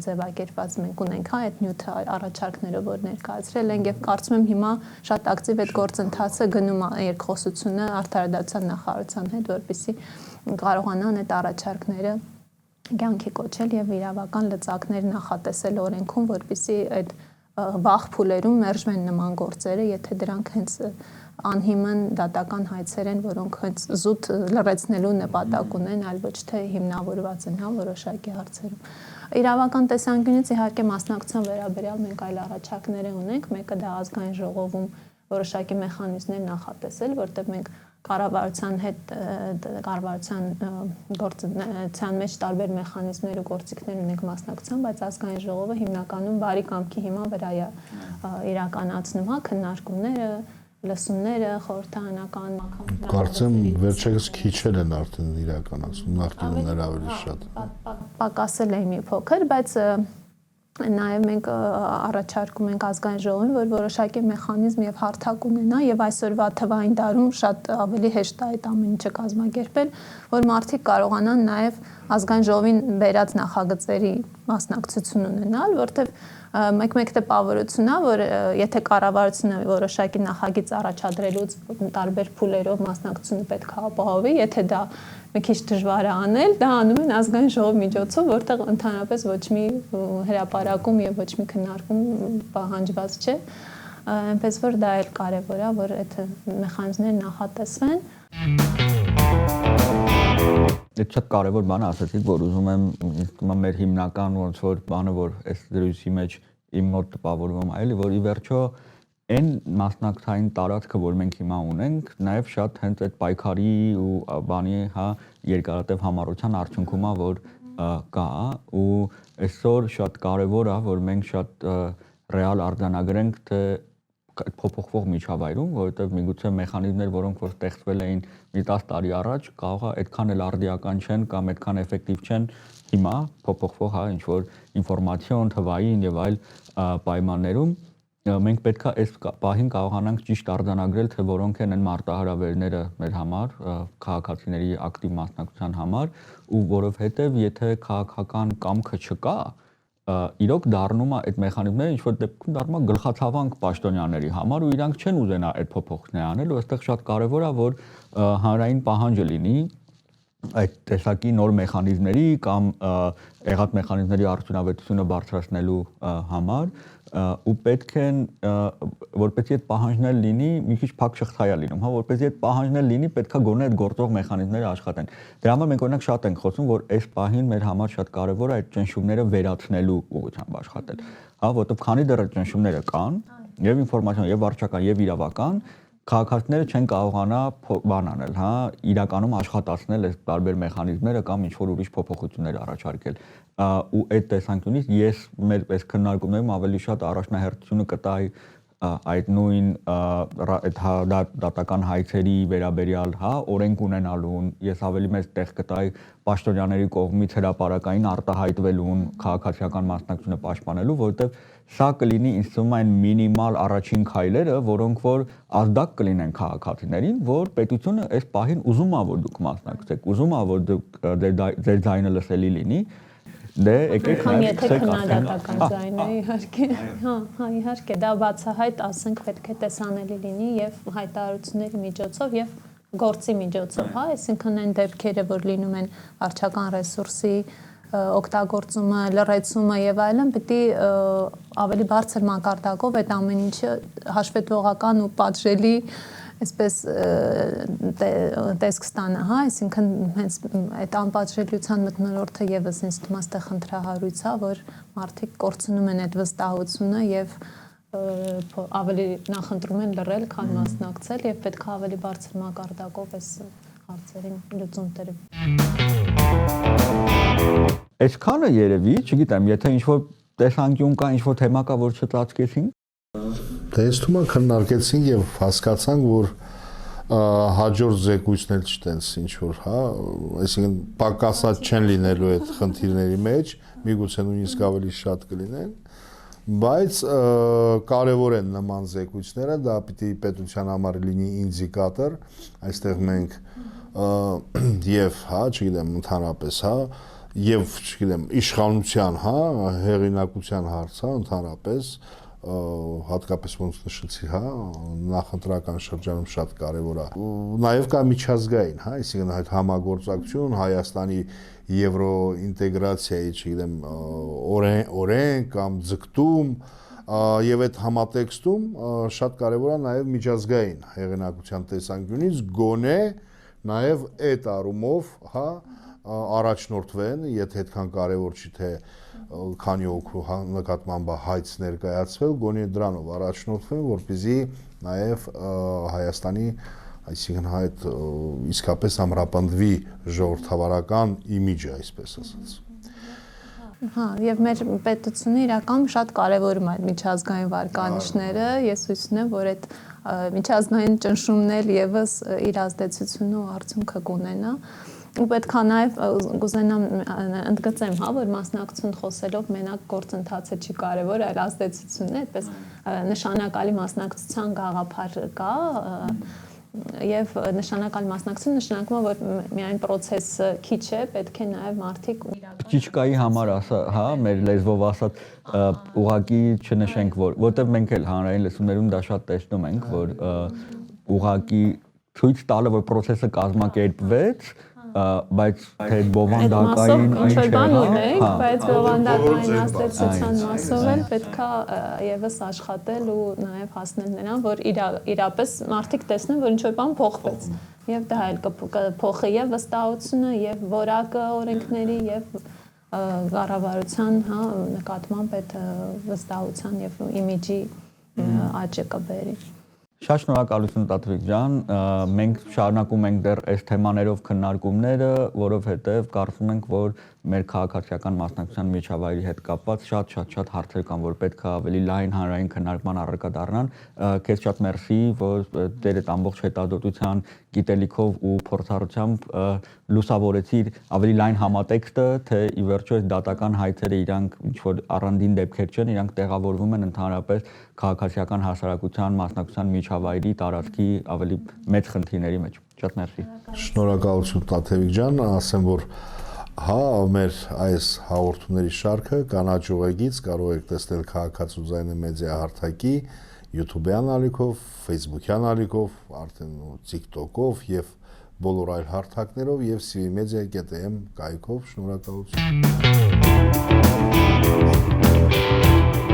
ձևակերպված, մենք ունենք հա այդ նյութ առաջարկները, որ ներկայացրել են եւ կարծում եմ հիմա շատ ակտիվ այդ գործընթացը գնում է երկխոսությունը արդարադատության նախարարության հետ, որպեսզի կարողանան այդ առաջարկները կյանքի կոչել եւ իրավական լծակներ նախատեսել օրենքում, որպեսզի այդ վաղ փուլերում մերժվեն նման գործերը, եթե դրանք հենց անհիմն դատական հայցեր են, որոնք հենց զուտ լրացնելու նպատակ ունեն, այլ ոչ թե հիմնավորված են որոշակի հարցերում։ Իրավական տեսանկյունից իհարկե մասնակցության վերաբերյալ մենք այլ առաջարկներ ունենք, մեկը դա ազգային ժողովում որոշակի մեխանիզմներ նախատեսել, որտեղ մենք կառավարության հետ կառավարության գործընթացության մեջ տարբեր մեխանիզմներ ու գործիքներ ունենք մասնակցության, բայց ազգային ժողովը հիմնականում բարի կամքի հիման վրա է իրականացնում քննարկումները, լսումները, խորհրդարանական մակարդակը։ Կարծեմ վերջերս քիչել են արդեն իրականացում, նախկիններ ավելի շատ։ Պակասել է մի փոքր, բայց նաև մենք առաջարկում ենք ազգային ժողովին, որ որոշակի մեխանիզմ եւ հարթակ ունենա եւ այսօրվա թվային դարում շատ ավելի հեշտ է այդ ամեն ինչը կազմակերպել, որ մարդիկ կարողանան նաև ազգային ժողովին բերած նախագծերի մասնակցություն ունենալ, որտեղ մեկ տպավորությունն է, որ եթե կառավարությունը որոշակի նախագիծ առաջադրելուց տարբեր փուլերով մասնակցությունը պետք է ապահովի, եթե դա մի քիչ դժվար է անել, դա անում են ազգային ժողովի միջոցով, որտեղ ընդհանրապես ոչ մի հրապարակում եւ ոչ մի քննարկում պահանջված չէ, այնպես որ դա էլ կարեւոր է, որ այդ մեխանիզմները նախատեսվեն։ Դա շատ կարևոր բան ասացիք, որ ուզում եմ մեր հիմնական ոնց որ բանը, որ այս դրույթի մեջ իմ մոտ տպավորվում այլի, որ ի վերջո այն մասնակցային տարածքը, որ մենք հիմա ունենք, նաև շատ հենց այդ պայքարի ու բանի, երկարատև համառության արդյունքում է, որ կա ու այսօր շատ կարևոր է, որ մենք շատ ռեալ արձանագրենք, թե փոփոխվող միջավայրում, որովհետև միգուցե մեխանիզմներ, որոնք որ ստեղծվել էին մի 10 տարի առաջ, կարող է այդքան էլ արդիական չեն կամ այդքան էֆեկտիվ չեն հիմա փոփոխվող, ինչ որ ինֆորմացիոն, թվային եւ այլ պայմաններում մենք պետք է այս պահին կարողանանք ճիշտ արձանագրել, թե որոնք են այն մարտահրավերները մեր համար, քաղաքացիների ակտիվ մասնակցության համար, ու որովհետև եթե քաղաքական կամքը չկա, իրոք դառնում է այդ մեխանիզմները ինչ որ դեպքում դառնում է գլխացավանք պաշտոնյաների համար ու իրանք չեն ուզենա այդ փոփոխություններ անել ու այստեղ շատ կարևոր է որ հանրային պահանջը լինի այդ տեսակի նոր մեխանիզմների կամ եղած մեխանիզմների արդյունավետությունը բարձրացնելու համար ու պետք է որպեսզի այդ պահանջներ լինի մի քիչ փակ շղթայա լինում, որպեսզի այդ պահանջներ լինի պետքա գոնե այդ գործող մեխանիզմները աշխատեն։ Դրա համար մենք օրինակ շատ ենք խոսում, որ այս պահին մեր համար շատ կարևոր է այդ ճնշումները վերացնելու ուղղությամբ աշխատել, որովհետև քանի դեռ այդ ճնշումները կան, եւ ինֆորմացիոն, եւ վարչական, եւ իրավական, քաղաքացիները չեն կարողանա բան անել, իրականում աշխատացնել այս տարբեր մեխանիզմները կամ ինչ որ ուրիշ փոփոխություններ առաջարկել։ Ու այդ տեսանկյունից ես մեր այս քննարկումներում ավելի շատ առաջնահերթությունը կտայի այդ նույն դատական հայցերի վերաբերյալ, օրենք ունենալուն, ես ավելի մեծ տեղ կտայի պաշտոնյաների կողմից հրապարակային արտահայտվելուն, քաղաքացիական մասնակցությունը պաշտպանելու, որովհետև սա կլինի ինձ թվում է այն մինիմալ առաջին քայլերը, որոնք որ ազդակ կլինեն քաղաքացիներին, որ պետությունը այս պահին ուզում է որ դուք մասնակցեք, ուզում է որ ձեր ձայնը լսելի լինի, դե եկեք եթե քննադատական ձայն է իհարկե, իհարկե դա բացահայտ, ասենք պետք է տեսանելի լինի եւ հայտարարությունների միջոցով եւ գործի միջոցով, այսինքն այն դեպքերը, որ լինում են վարչական ռեսուրսի օգտագործումը, լրացումը եւ այլն, պետք է ավելի բարձր մակարդակով այդ ամեն ինչը հաշվետվողական ու պատժելի այսպես տեսք ստանա, այսինքն հենց այդ անպատժելիության մթնոլորտը եւս ինձ թվում է այստեղ խնդրահարույց է, որ մարդիկ կորցնում են այդ վստահությունը եւ ավելի նախընտրում են լռել, քան մասնակցել եւ պետք է ավելի բարձր մակարդակով այս հարցերին լուծում տրվի։ Այսքանը երևի, չգիտեմ, եթե ինչ-որ տեսանկյուն կա, ինչ-որ թեմա կա, որ չծածկեցին։ Դե ես թվում է քննարկեցինք եւ հասկացանք, որ հաջորդ զեկույցներ չտենց ինչ որ, այսինքն պակասած չեն լինելու այդ խնդիրների մեջ, միգուցե նույնիսկ ավելի շատ կլինեն, բայց կարևոր են նման զեկույցները, դա պիտի պետության համար լինի ինդիկատոր, այստեղ մենք եւ, չգիտեմ, ընդհանրապես, եւ, չգիտեմ, իշխանության, հեղինակության հարցը ընդհանրապես հատկապես ոնց նշեցի, նախընտրական շրջանում շատ կարևոր է։ Նաև կա միջազգային, այսինքն այդ համագործակցություն Հայաստանի եվրոինտեգրացիայի, չգիտեմ, օրենք կամ ձգտում, Եվ այդ համատեքստում շատ կարևոր է նաև միջազգային հեղինակության տեսանկյունից գոնե նաև այդ առումով, հա, առաջնորդվեն, եթե այդքան կարևոր չի թե քանի օգու նկատմամբ հայց ներկայացվել, գոնե դրանով առաջնորդվեն, որպեսզի նաև Հայաստանի, այսինքն այդ իսկապես ամրապնդվի ժողովրդավարական իմիջը, այսպես ասած։ Հա, եւ մեր պետությունը իրականում շատ կարեւորում է միջազգային վարկանիշները, ես հույս ունեմ, որ այդ միջազգային ճնշումն էլ եւս իր ազդեցությունը ու արդյունքը կունենա։ Ու պետքա նաեւ կուզենամ ընդգծեմ, հա, որ մասնակցություն խոսելով մենակ գործընթացը չի կարեւոր, այլ ազդեցությունն է, այդպես նշանակալի մասնակցության գաղափար կա եւ նշանակալ մասնակցություն նշանակում է, որ միայն process-ը քիչ է, պետք է նաեւ մարդիկ Ճիճկայի համար հա, մեր լեզվով ասած ուղակի չնշենք, որտեղ մենք էլ հանրային լսումներում դա շատ տեսնում ենք, որ ուղակի ցույց տալը, որ process-ը կազմակերպվեց, բայց թե բովանդակային ինչ որ բան ունենք, բայց բովանդակային ազդեցության մասով էլ պետքա եւս աշխատել ու նաեւ հասնել նրան, որ իրապես մարդիկ տեսնեն, որ ինչ որ բան փոխվեց։ Եվ դա էլ կփոխի եւ վստահությունը, եւ որակը օրենքների, եւ կառավարության, հա, նկատմամբ այդ վստահության եւ իմիջի աճը կբերի։ Շատ շնորհակալություն Տաթևիկ ջան, մենք շարունակում ենք դեռ այս թեմաներով քննարկումները, որովհետև կարծում ենք, որ մեր քաղաքացիական մասնակցության միջավայրի հետ կապված շատ հարցեր կան, որ պետք է ավելի լայն հանրային քննարկման առարկա դառնան։ Քեզ շատ մերսի, որ դեր այդ ամբողջ հետազոտության գիտելիքով ու փորձառությամբ լուսավորեցիր ավելի լայն համատեքստը, թե ի վերջո այս դատական հայցերը իրանք ինչ որ առանդին դեպքեր չեն, իրանք տեղավորվում են ընդհանրապես քաղաքացիական հասարակության մասնակցության միջավայրի տարածքի ավելի մեծ խնդիրների մեջ։ Շատ մերսի։ Շնորհակալություն Տաթևիկ ջան, ասեմ որ հա մեր այս հաղորդումների շարքը կանաչ ուղեգից կարող եք տեսնել Քաղաքացու ձայնը մեդիա հարթակի YouTube-յան ալիքով, Facebook-յան ալիքով, արդեն TikTok-ով եւ բոլոր այլ հարթակներով եւ cvmedia.am կայքով շնորհակալություն։